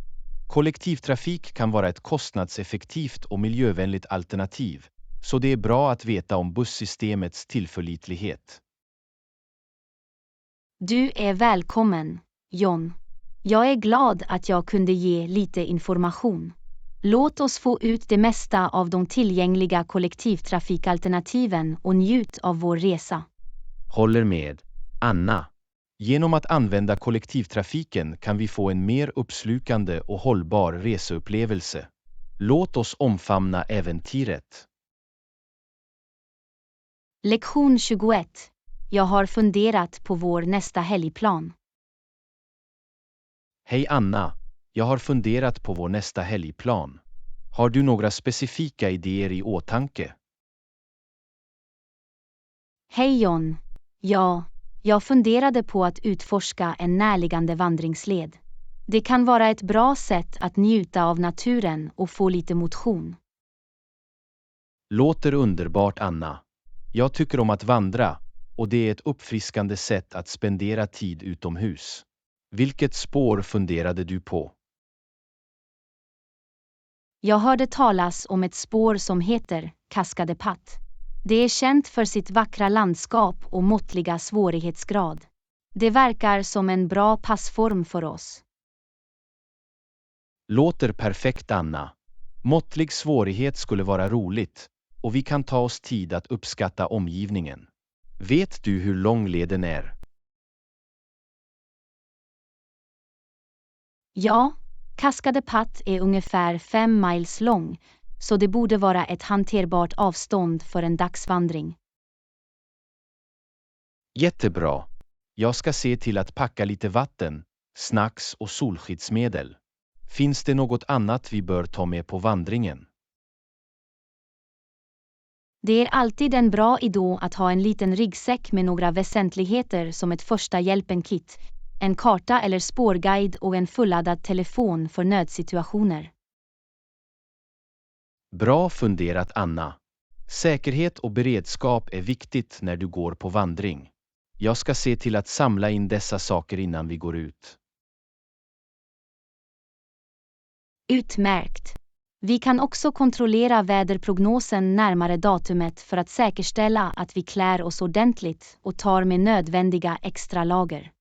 Kollektivtrafik kan vara ett kostnadseffektivt och miljövänligt alternativ, så det är bra att veta om bussystemets tillförlitlighet. Du är välkommen, John. Jag är glad att jag kunde ge lite information. Låt oss få ut det mesta av de tillgängliga kollektivtrafikalternativen och njut av vår resa. Håller med, Anna. Genom att använda kollektivtrafiken kan vi få en mer uppslukande och hållbar reseupplevelse. Låt oss omfamna äventyret. Lektion 21. Jag har funderat på vår nästa helgplan. Hej Anna, jag har funderat på vår nästa helgplan. Har du några specifika idéer i åtanke? Hej John. Ja, jag funderade på att utforska en närliggande vandringsled. Det kan vara ett bra sätt att njuta av naturen och få lite motion. Låter underbart Anna. Jag tycker om att vandra och det är ett uppfriskande sätt att spendera tid utomhus. Vilket spår funderade du på? Jag hörde talas om ett spår som heter Cascade de Pattes. Det är känt för sitt vackra landskap och måttliga svårighetsgrad. Det verkar som en bra passform för oss. Låter perfekt Anna. Måttlig svårighet skulle vara roligt och vi kan ta oss tid att uppskatta omgivningen. Vet du hur lång leden är? Ja, Cascade de Pattes är ungefär 5 miles lång, så det borde vara ett hanterbart avstånd för en dagsvandring. Jättebra. Jag ska se till att packa lite vatten, snacks och solskyddsmedel. Finns det något annat vi bör ta med på vandringen? Det är alltid en bra idé att ha en liten ryggsäck med några väsentligheter som ett första hjälpen-kit, en karta eller spårguide och en fulladdad telefon för nödsituationer. Bra funderat Anna. Säkerhet och beredskap är viktigt när du går på vandring. Jag ska se till att samla in dessa saker innan vi går ut. Utmärkt. Vi kan också kontrollera väderprognosen närmare datumet för att säkerställa att vi klär oss ordentligt och tar med nödvändiga extra lager.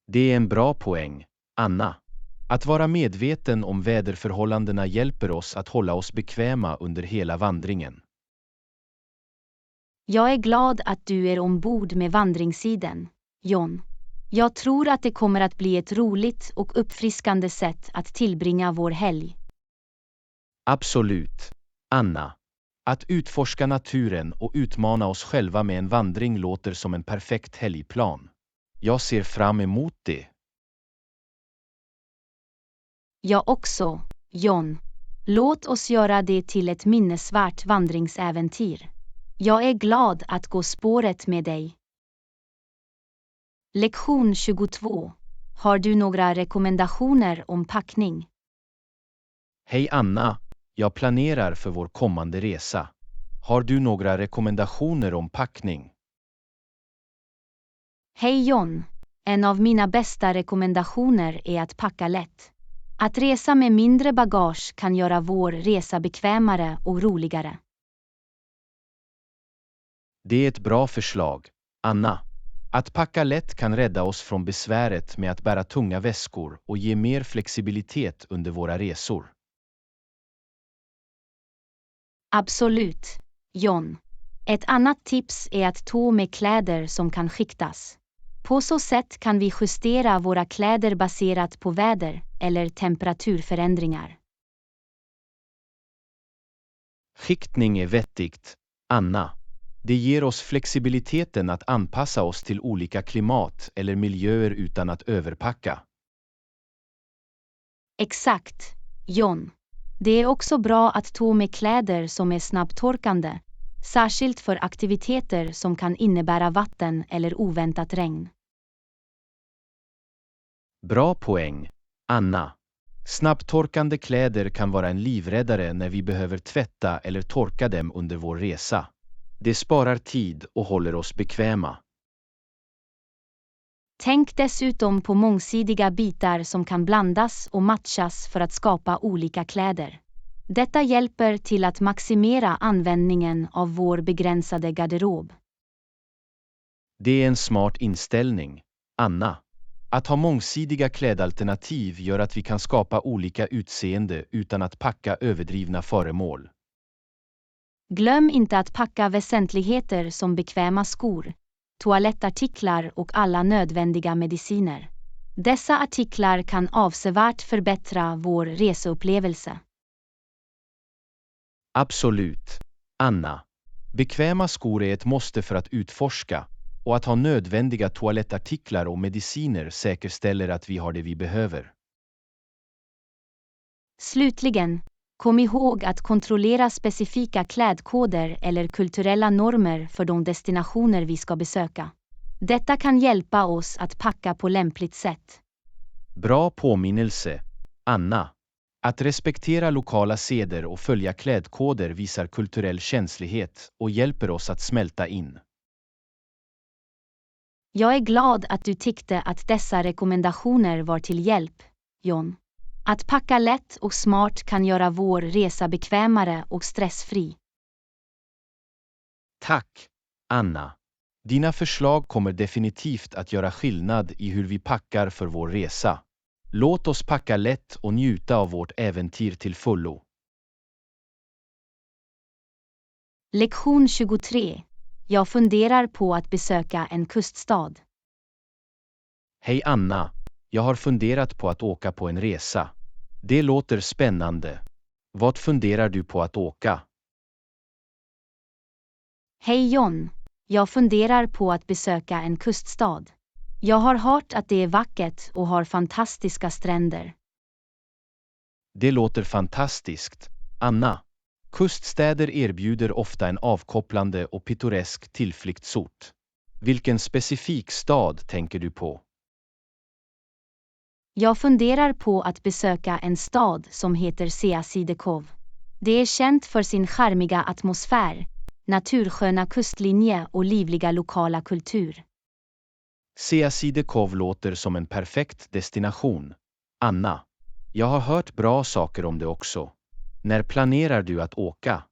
Det är en bra poäng, Anna. Att vara medveten om väderförhållandena hjälper oss att hålla oss bekväma under hela vandringen. Jag är glad att du är ombord med vandringssiden, John. Jag tror att det kommer att bli ett roligt och uppfriskande sätt att tillbringa vår helg. Absolut, Anna. Att utforska naturen och utmana oss själva med en vandring låter som en perfekt helgplan. Jag ser fram emot det. Jag också, John. Låt oss göra det till ett minnesvärt vandringsäventyr. Jag är glad att gå spåret med dig. Lektion 22. Har du några rekommendationer om packning? Hej Anna, jag planerar för vår kommande resa. Har du några rekommendationer om packning? Hej John. En av mina bästa rekommendationer är att packa lätt. Att resa med mindre bagage kan göra vår resa bekvämare och roligare. Det är ett bra förslag, Anna. Att packa lätt kan rädda oss från besväret med att bära tunga väskor och ge mer flexibilitet under våra resor. Absolut, John. Ett annat tips är att ta med kläder som kan skiktas. På så sätt kan vi justera våra kläder baserat på väder eller temperaturförändringar. Skiktning är vettigt, Anna. Det ger oss flexibiliteten att anpassa oss till olika klimat eller miljöer utan att överpacka. Exakt, John. Det är också bra att ta med kläder som är snabbtorkande, särskilt för aktiviteter som kan innebära vatten eller oväntat regn. Bra poäng, Anna. Snabbtorkande kläder kan vara en livräddare när vi behöver tvätta eller torka dem under vår resa. Det sparar tid och håller oss bekväma. Tänk dessutom på mångsidiga bitar som kan blandas och matchas för att skapa olika kläder. Detta hjälper till att maximera användningen av vår begränsade garderob. Det är en smart inställning, Anna. Att ha mångsidiga klädalternativ gör att vi kan skapa olika utseende utan att packa överdrivna föremål. Glöm inte att packa väsentligheter som bekväma skor, toalettartiklar och alla nödvändiga mediciner. Dessa artiklar kan avsevärt förbättra vår reseupplevelse. Absolut, Anna. Bekväma skor är ett måste för att utforska, och att ha nödvändiga toalettartiklar och mediciner säkerställer att vi har det vi behöver. Slutligen, kom ihåg att kontrollera specifika klädkoder eller kulturella normer för de destinationer vi ska besöka. Detta kan hjälpa oss att packa på lämpligt sätt. Bra påminnelse, Anna. Att respektera lokala seder och följa klädkoder visar kulturell känslighet och hjälper oss att smälta in. Jag är glad att du tyckte att dessa rekommendationer var till hjälp, John. Att packa lätt och smart kan göra vår resa bekvämare och stressfri. Tack, Anna. Dina förslag kommer definitivt att göra skillnad i hur vi packar för vår resa. Låt oss packa lätt och njuta av vårt äventyr till fullo. Lektion 23. Jag funderar på att besöka en kuststad. Hej Anna, jag har funderat på att åka på en resa. Det låter spännande. Vad funderar du på att åka? Hej John, jag funderar på att besöka en kuststad. Jag har hört att det är vackert och har fantastiska stränder. Det låter fantastiskt, Anna. Kuststäder erbjuder ofta en avkopplande och pittoresk tillflyktsort. Vilken specifik stad tänker du på? Jag funderar på att besöka en stad som heter Seasidekov. Det är känt för sin charmiga atmosfär, natursköna kustlinje och livliga lokala kultur. Seasidekov låter som en perfekt destination, Anna. Jag har hört bra saker om det också. När planerar du att åka?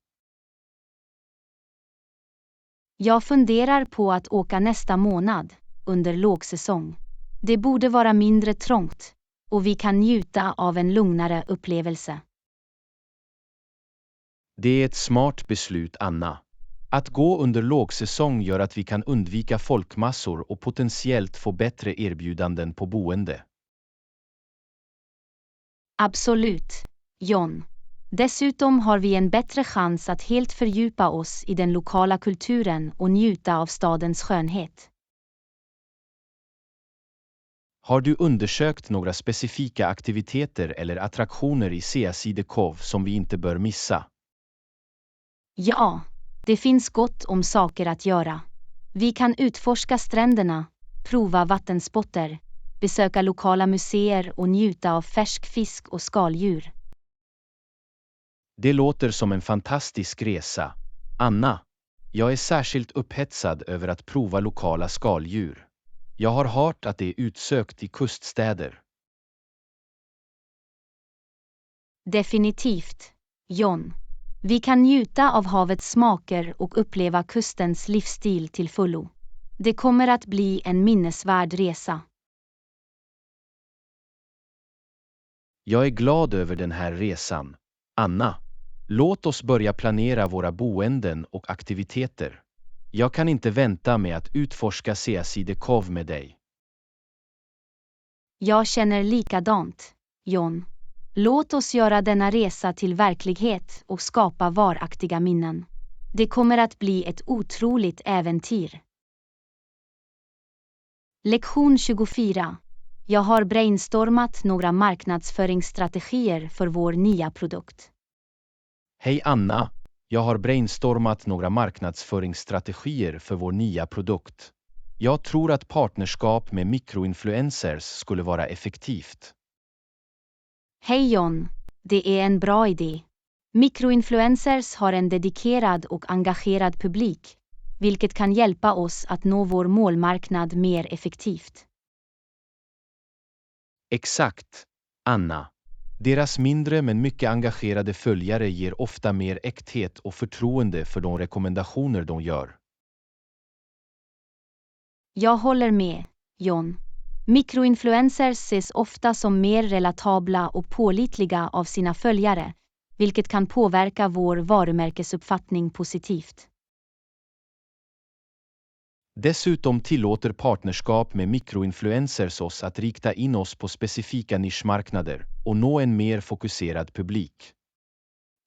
Jag funderar på att åka nästa månad, under lågsäsong. Det borde vara mindre trångt, och vi kan njuta av en lugnare upplevelse. Det är ett smart beslut, Anna. Att gå under lågsäsong gör att vi kan undvika folkmassor och potentiellt få bättre erbjudanden på boende. Absolut, John. Dessutom har vi en bättre chans att helt fördjupa oss i den lokala kulturen och njuta av stadens skönhet. Har du undersökt några specifika aktiviteter eller attraktioner i Seasidekov som vi inte bör missa? Ja, det finns gott om saker att göra. Vi kan utforska stränderna, prova vattensporter, besöka lokala museer och njuta av färsk fisk och skaldjur. Det låter som en fantastisk resa, Anna. Jag är särskilt upphetsad över att prova lokala skaldjur. Jag har hört att det är utsökt i kuststäder. Definitivt, John. Vi kan njuta av havets smaker och uppleva kustens livsstil till fullo. Det kommer att bli en minnesvärd resa. Jag är glad över den här resan, Anna. Låt oss börja planera våra boenden och aktiviteter. Jag kan inte vänta med att utforska Seasidekov med dig. Jag känner likadant, John. Låt oss göra denna resa till verklighet och skapa varaktiga minnen. Det kommer att bli ett otroligt äventyr. Lektion 24. Jag har brainstormat några marknadsföringsstrategier för vår nya produkt. Hej Anna, jag har brainstormat några marknadsföringsstrategier för vår nya produkt. Jag tror att partnerskap med mikroinfluencers skulle vara effektivt. Hej John, det är en bra idé. Mikroinfluencers har en dedikerad och engagerad publik, vilket kan hjälpa oss att nå vår målmarknad mer effektivt. Exakt, Anna. Deras mindre men mycket engagerade följare ger ofta mer äkthet och förtroende för de rekommendationer de gör. Jag håller med, John. Mikroinfluencers ses ofta som mer relatabla och pålitliga av sina följare, vilket kan påverka vår varumärkesuppfattning positivt. Dessutom tillåter partnerskap med mikroinfluencers oss att rikta in oss på specifika nischmarknader och nå en mer fokuserad publik.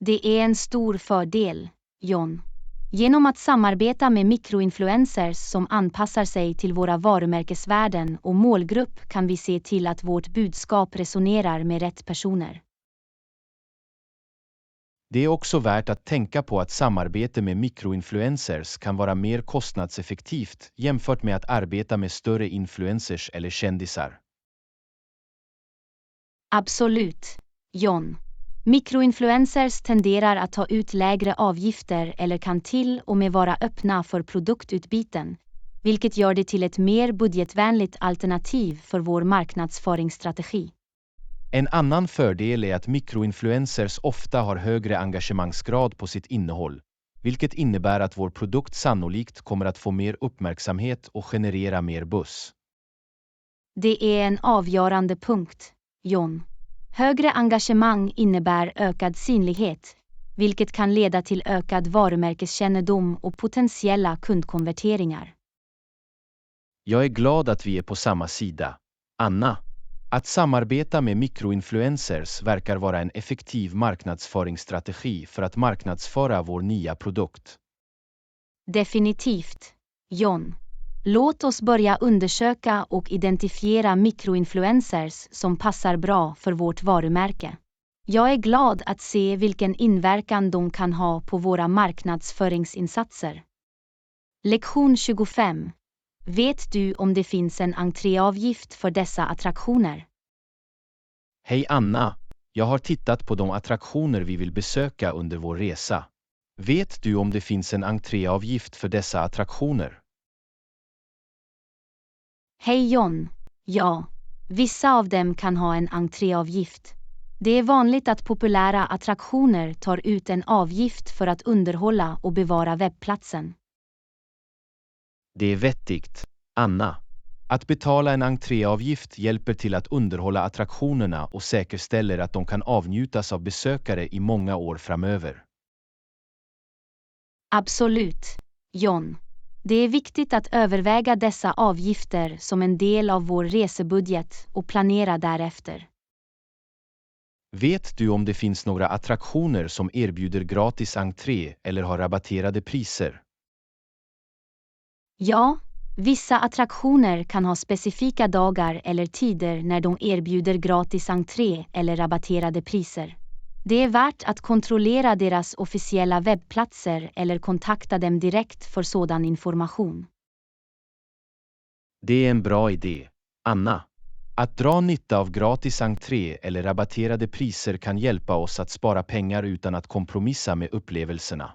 Det är en stor fördel, John. Genom att samarbeta med mikroinfluencers som anpassar sig till våra varumärkesvärden och målgrupp kan vi se till att vårt budskap resonerar med rätt personer. Det är också värt att tänka på att samarbete med mikroinfluencers kan vara mer kostnadseffektivt jämfört med att arbeta med större influencers eller kändisar. Absolut, John. Mikroinfluencers tenderar att ta ut lägre avgifter eller kan till och med vara öppna för produktutbyten, vilket gör det till ett mer budgetvänligt alternativ för vår marknadsföringsstrategi. En annan fördel är att mikroinfluencers ofta har högre engagemangsgrad på sitt innehåll, vilket innebär att vår produkt sannolikt kommer att få mer uppmärksamhet och generera mer buzz. Det är en avgörande punkt, John. Högre engagemang innebär ökad synlighet, vilket kan leda till ökad varumärkeskännedom och potentiella kundkonverteringar. Jag är glad att vi är på samma sida, Anna. Att samarbeta med mikroinfluencers verkar vara en effektiv marknadsföringsstrategi för att marknadsföra vår nya produkt. Definitivt, John. Låt oss börja undersöka och identifiera mikroinfluencers som passar bra för vårt varumärke. Jag är glad att se vilken inverkan de kan ha på våra marknadsföringsinsatser. Lektion 25. Vet du om det finns en entréavgift för dessa attraktioner? Hej Anna, jag har tittat på de attraktioner vi vill besöka under vår resa. Vet du om det finns en entréavgift för dessa attraktioner? Hej John. Ja, vissa av dem kan ha en entréavgift. Det är vanligt att populära attraktioner tar ut en avgift för att underhålla och bevara webbplatsen. Det är vettigt, Anna. Att betala en entréavgift hjälper till att underhålla attraktionerna och säkerställer att de kan avnjutas av besökare i många år framöver. Absolut, John. Det är viktigt att överväga dessa avgifter som en del av vår resebudget och planera därefter. Vet du om det finns några attraktioner som erbjuder gratis entré eller har rabatterade priser? Ja, vissa attraktioner kan ha specifika dagar eller tider när de erbjuder gratis entré eller rabatterade priser. Det är värt att kontrollera deras officiella webbplatser eller kontakta dem direkt för sådan information. Det är en bra idé, Anna. Att dra nytta av gratis entré eller rabatterade priser kan hjälpa oss att spara pengar utan att kompromissa med upplevelserna.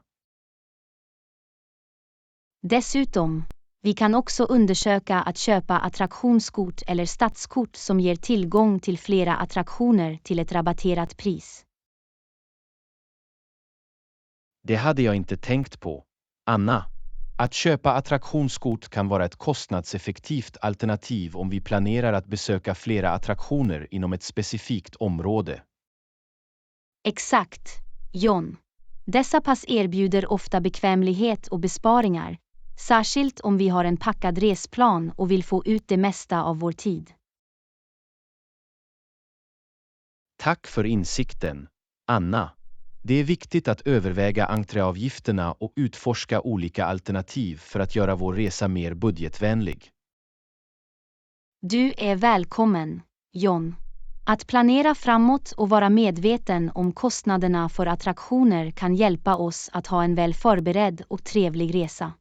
Dessutom, vi kan också undersöka att köpa attraktionskort eller stadskort som ger tillgång till flera attraktioner till ett rabatterat pris. Det hade jag inte tänkt på, Anna. Att köpa attraktionskort kan vara ett kostnadseffektivt alternativ om vi planerar att besöka flera attraktioner inom ett specifikt område. Exakt, John. Dessa pass erbjuder ofta bekvämlighet och besparingar, särskilt om vi har en packad resplan och vill få ut det mesta av vår tid. Tack för insikten, Anna. Det är viktigt att överväga entréavgifterna och utforska olika alternativ för att göra vår resa mer budgetvänlig. Du är välkommen, John. Att planera framåt och vara medveten om kostnaderna för attraktioner kan hjälpa oss att ha en väl förberedd och trevlig resa.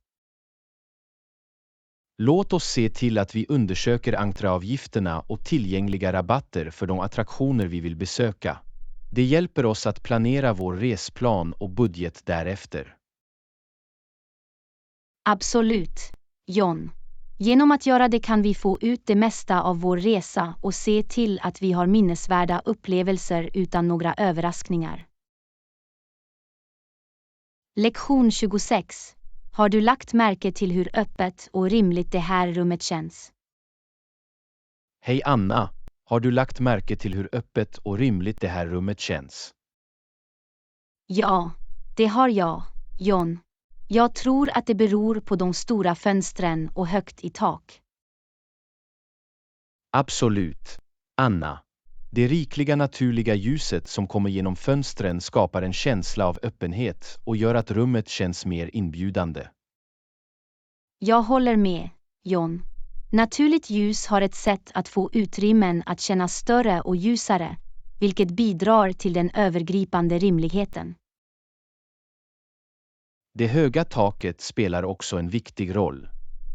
Låt oss se till att vi undersöker entréavgifterna och tillgängliga rabatter för de attraktioner vi vill besöka. Det hjälper oss att planera vår resplan och budget därefter. Absolut, John. Genom att göra det kan vi få ut det mesta av vår resa och se till att vi har minnesvärda upplevelser utan några överraskningar. Lektion 26. Har du lagt märke till hur öppet och rimligt det här rummet känns? Hej Anna, har du lagt märke till hur öppet och rymligt det här rummet känns? Ja, det har jag, John. Jag tror att det beror på de stora fönstren och högt i tak. Absolut, Anna. Det rikliga naturliga ljuset som kommer genom fönstren skapar en känsla av öppenhet och gör att rummet känns mer inbjudande. Jag håller med, John. Naturligt ljus har ett sätt att få utrymmen att kännas större och ljusare, vilket bidrar till den övergripande rimligheten. Det höga taket spelar också en viktig roll.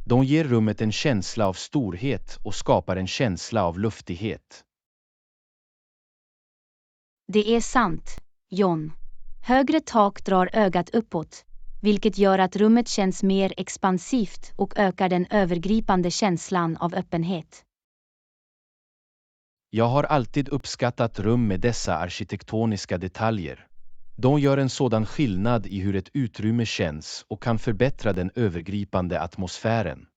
De ger rummet en känsla av storhet och skapar en känsla av luftighet. Det är sant, John. Högre tak drar ögat uppåt, vilket gör att rummet känns mer expansivt och ökar den övergripande känslan av öppenhet. Jag har alltid uppskattat rum med dessa arkitektoniska detaljer. De gör en sådan skillnad i hur ett utrymme känns och kan förbättra den övergripande atmosfären.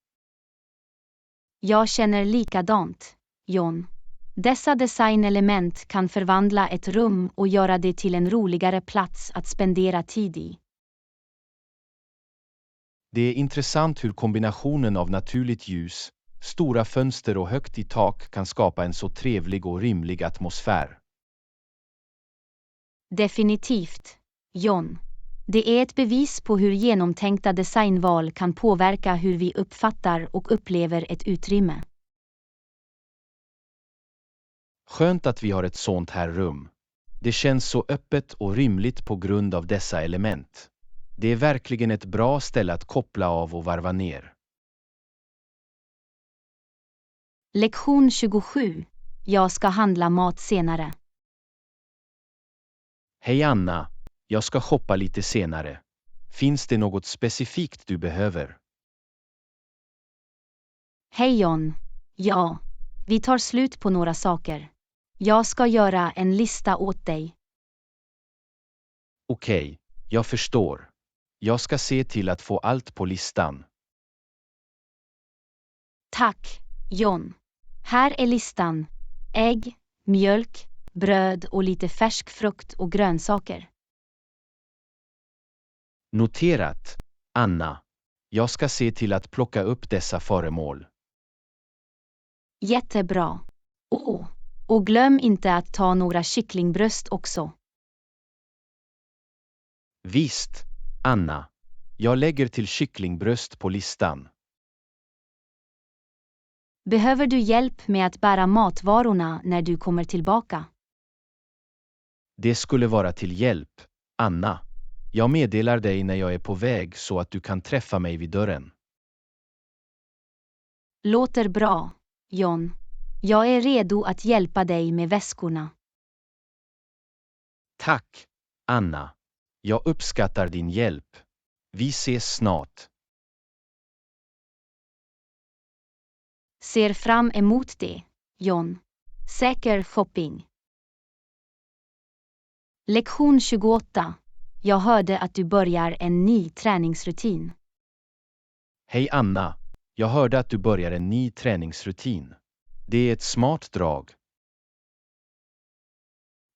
Jag känner likadant, John. Dessa designelement kan förvandla ett rum och göra det till en roligare plats att spendera tid i. Det är intressant hur kombinationen av naturligt ljus, stora fönster och högt i tak kan skapa en så trevlig och rimlig atmosfär. Definitivt, John. Det är ett bevis på hur genomtänkta designval kan påverka hur vi uppfattar och upplever ett utrymme. Skönt att vi har ett sånt här rum. Det känns så öppet och rimligt på grund av dessa element. Det är verkligen ett bra ställe att koppla av och varva ner. Lektion 27. Jag ska handla mat senare. Hej Anna, jag ska shoppa lite senare. Finns det något specifikt du behöver? Hej John. Ja, vi tar slut på några saker. Jag ska göra en lista åt dig. Okej, jag förstår. Jag ska se till att få allt på listan. Tack, John. Här är listan. Ägg, mjölk, bröd och lite färsk frukt och grönsaker. Noterat, Anna. Jag ska se till att plocka upp dessa föremål. Jättebra. Och glöm inte att ta några kycklingbröst också. Visst, Anna. Jag lägger till kycklingbröst på listan. Behöver du hjälp med att bära matvarorna när du kommer tillbaka? Det skulle vara till hjälp, Anna. Jag meddelar dig när jag är på väg så att du kan träffa mig vid dörren. Låter bra, John. Jag är redo att hjälpa dig med väskorna. Tack, Anna. Jag uppskattar din hjälp. Vi ses snart. Ser fram emot det, John. Säker shopping. Lektion 28. Jag hörde att du börjar en ny träningsrutin. Hej Anna. Jag hörde att du börjar en ny träningsrutin. Det är ett smart drag.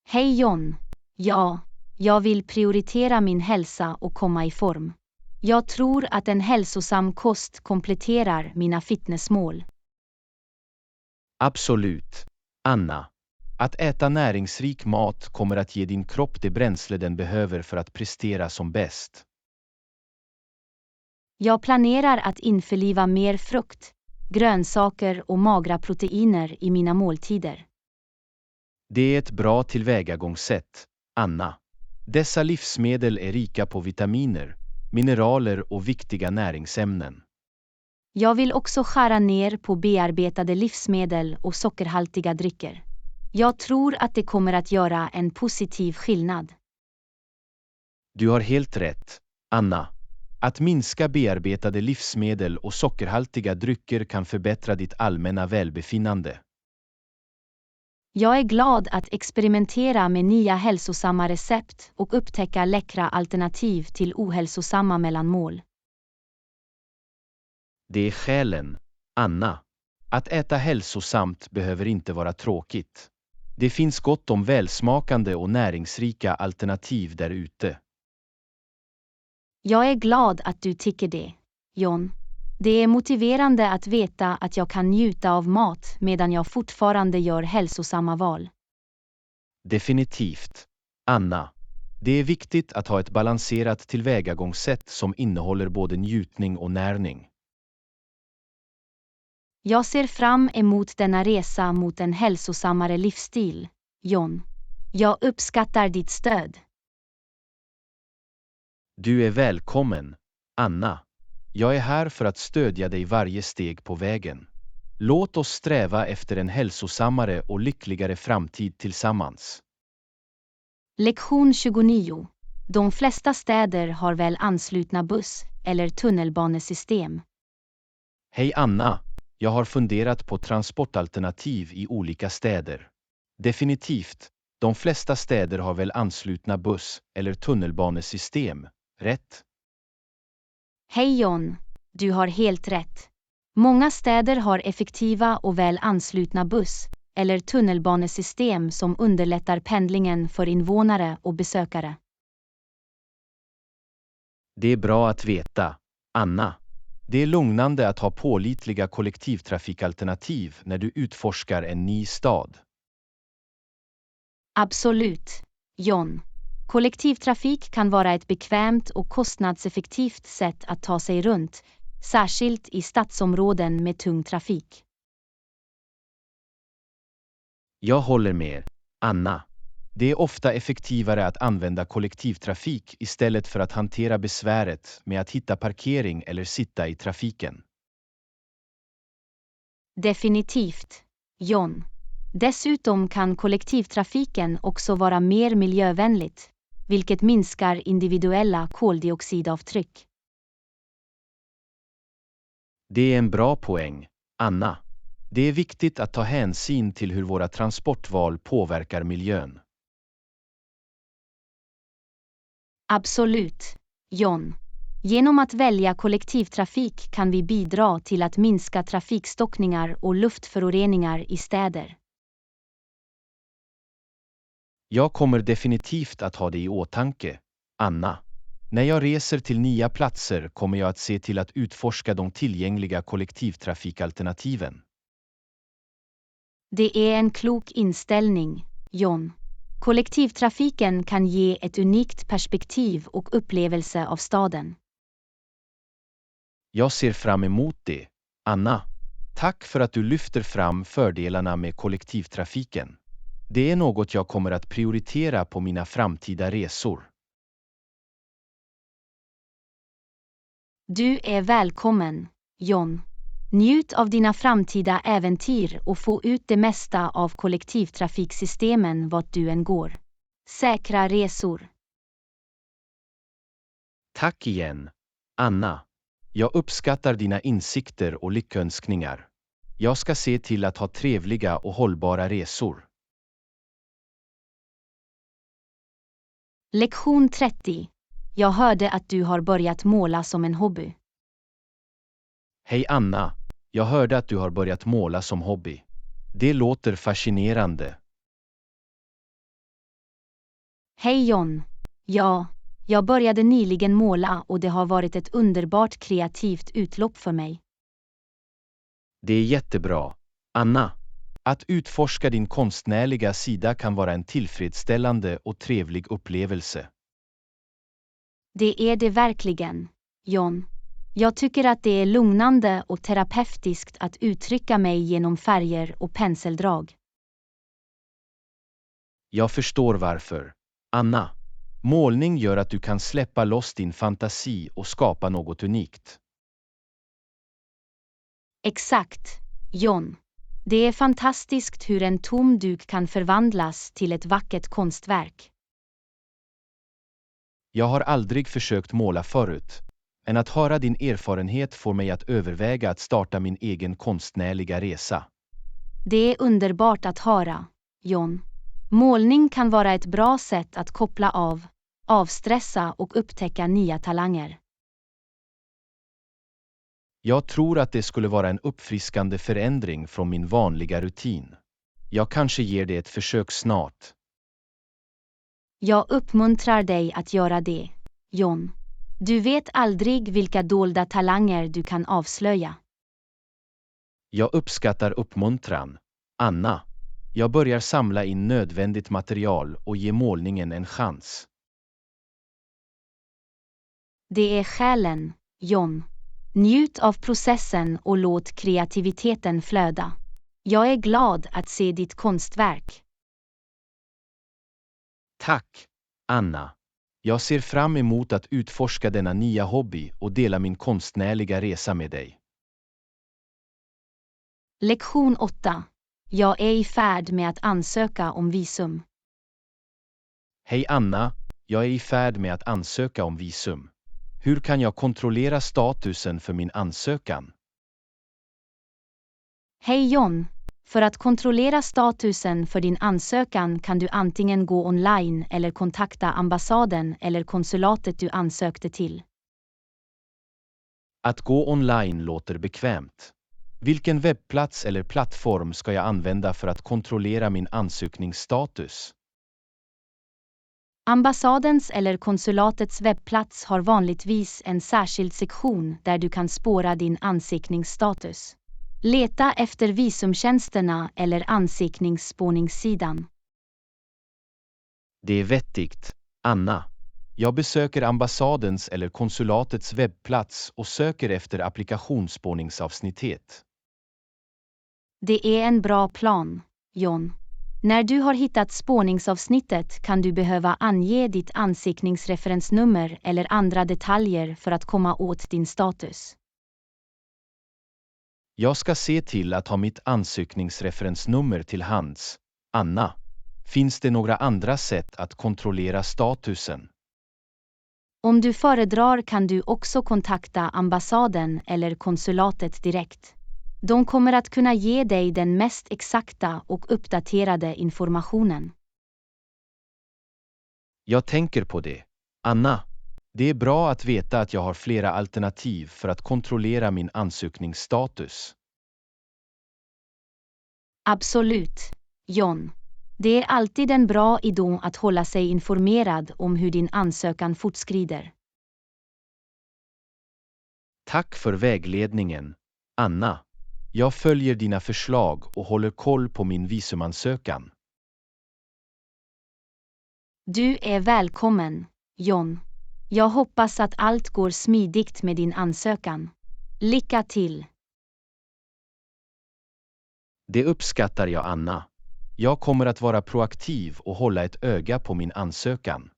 Hej John. Ja, jag vill prioritera min hälsa och komma i form. Jag tror att en hälsosam kost kompletterar mina fitnessmål. Absolut, Anna. Att äta näringsrik mat kommer att ge din kropp det bränsle den behöver för att prestera som bäst. Jag planerar att införliva mer frukt, grönsaker och magra proteiner i mina måltider. Det är ett bra tillvägagångssätt, Anna. Dessa livsmedel är rika på vitaminer, mineraler och viktiga näringsämnen. Jag vill också skära ner på bearbetade livsmedel och sockerhaltiga drycker. Jag tror att det kommer att göra en positiv skillnad. Du har helt rätt, Anna. Att minska bearbetade livsmedel och sockerhaltiga drycker kan förbättra ditt allmänna välbefinnande. Jag är glad att experimentera med nya hälsosamma recept och upptäcka läckra alternativ till ohälsosamma mellanmål. Det är själen, Anna. Att äta hälsosamt behöver inte vara tråkigt. Det finns gott om välsmakande och näringsrika alternativ där ute. Jag är glad att du tycker det, John. Det är motiverande att veta att jag kan njuta av mat medan jag fortfarande gör hälsosamma val. Definitivt. Anna, det är viktigt att ha ett balanserat tillvägagångssätt som innehåller både njutning och näring. Jag ser fram emot denna resa mot en hälsosammare livsstil, John. Jag uppskattar ditt stöd. Du är välkommen, Anna. Jag är här för att stödja dig varje steg på vägen. Låt oss sträva efter en hälsosammare och lyckligare framtid tillsammans. Lektion 29. De flesta städer har väl anslutna buss- eller tunnelbanesystem. Hej Anna, jag har funderat på transportalternativ i olika städer. Definitivt, de flesta städer har väl anslutna buss- eller tunnelbanesystem, rätt? Hej John, du har helt rätt. Många städer har effektiva och väl anslutna buss- eller tunnelbanesystem som underlättar pendlingen för invånare och besökare. Det är bra att veta, Anna. Det är lugnande att ha pålitliga kollektivtrafikalternativ när du utforskar en ny stad. Absolut, John. Kollektivtrafik kan vara ett bekvämt och kostnadseffektivt sätt att ta sig runt, särskilt i stadsområden med tung trafik. Jag håller med, Anna. Det är ofta effektivare att använda kollektivtrafik istället för att hantera besväret med att hitta parkering eller sitta i trafiken. Definitivt, John. Dessutom kan kollektivtrafiken också vara mer miljövänligt, vilket minskar individuella koldioxidavtryck. Det är en bra poäng, Anna. Det är viktigt att ta hänsyn till hur våra transportval påverkar miljön. Absolut, John. Genom att välja kollektivtrafik kan vi bidra till att minska trafikstockningar och luftföroreningar i städer. Jag kommer definitivt att ha det i åtanke, Anna. När jag reser till nya platser kommer jag att se till att utforska de tillgängliga kollektivtrafikalternativen. Det är en klok inställning, John. Kollektivtrafiken kan ge ett unikt perspektiv och upplevelse av staden. Jag ser fram emot det, Anna. Tack för att du lyfter fram fördelarna med kollektivtrafiken. Det är något jag kommer att prioritera på mina framtida resor. Du är välkommen, John. Njut av dina framtida äventyr och få ut det mesta av kollektivtrafiksystemen vart du än går. Säkra resor. Tack igen, Anna. Jag uppskattar dina insikter och lyckönskningar. Jag ska se till att ha trevliga och hållbara resor. Lektion 30. Jag hörde att du har börjat måla som en hobby. Hej Anna, jag hörde att du har börjat måla som hobby. Det låter fascinerande. Hej John. Ja, jag började nyligen måla och det har varit ett underbart kreativt utlopp för mig. Det är jättebra, Anna. Att utforska din konstnärliga sida kan vara en tillfredsställande och trevlig upplevelse. Det är det verkligen, John. Jag tycker att det är lugnande och terapeutiskt att uttrycka mig genom färger och penseldrag. Jag förstår varför, Anna. Målning gör att du kan släppa loss din fantasi och skapa något unikt. Exakt, John. Det är fantastiskt hur en tom duk kan förvandlas till ett vackert konstverk. Jag har aldrig försökt måla förut, men att höra din erfarenhet får mig att överväga att starta min egen konstnärliga resa. Det är underbart att höra, John. Målning kan vara ett bra sätt att koppla av, avstressa och upptäcka nya talanger. Jag tror att det skulle vara en uppfriskande förändring från min vanliga rutin. Jag kanske ger det ett försök snart. Jag uppmuntrar dig att göra det, John. Du vet aldrig vilka dolda talanger du kan avslöja. Jag uppskattar uppmuntran, Anna. Jag börjar samla in nödvändigt material och ge målningen en chans. Det är själen, John. Njut av processen och låt kreativiteten flöda. Jag är glad att se ditt konstverk. Tack, Anna. Jag ser fram emot att utforska denna nya hobby och dela min konstnärliga resa med dig. Lektion 8. Jag är i färd med att ansöka om visum. Hej Anna, jag är i färd med att ansöka om visum. Hur kan jag kontrollera statusen för min ansökan? Hej John. För att kontrollera statusen för din ansökan kan du antingen gå online eller kontakta ambassaden eller konsulatet du ansökte till. Att gå online låter bekvämt. Vilken webbplats eller plattform ska jag använda för att kontrollera min ansökningsstatus? Ambassadens eller konsulatets webbplats har vanligtvis en särskild sektion där du kan spåra din ansökningsstatus. Leta efter visumtjänsterna eller ansökningsspårningssidan. Det är vettigt, Anna. Jag besöker ambassadens eller konsulatets webbplats och söker efter applikationsspårningsavsnittet. Det är en bra plan, John. När du har hittat spårningsavsnittet kan du behöva ange ditt ansökningsreferensnummer eller andra detaljer för att komma åt din status. Jag ska se till att ha mitt ansökningsreferensnummer till hands. Anna, finns det några andra sätt att kontrollera statusen? Om du föredrar kan du också kontakta ambassaden eller konsulatet direkt. De kommer att kunna ge dig den mest exakta och uppdaterade informationen. Jag tänker på det. Anna, det är bra att veta att jag har flera alternativ för att kontrollera min ansökningsstatus. Absolut, John. Det är alltid en bra idé att hålla sig informerad om hur din ansökan fortskrider. Tack för vägledningen, Anna. Jag följer dina förslag och håller koll på min visumansökan. Du är välkommen, John. Jag hoppas att allt går smidigt med din ansökan. Lycka till! Det uppskattar jag, Anna. Jag kommer att vara proaktiv och hålla ett öga på min ansökan.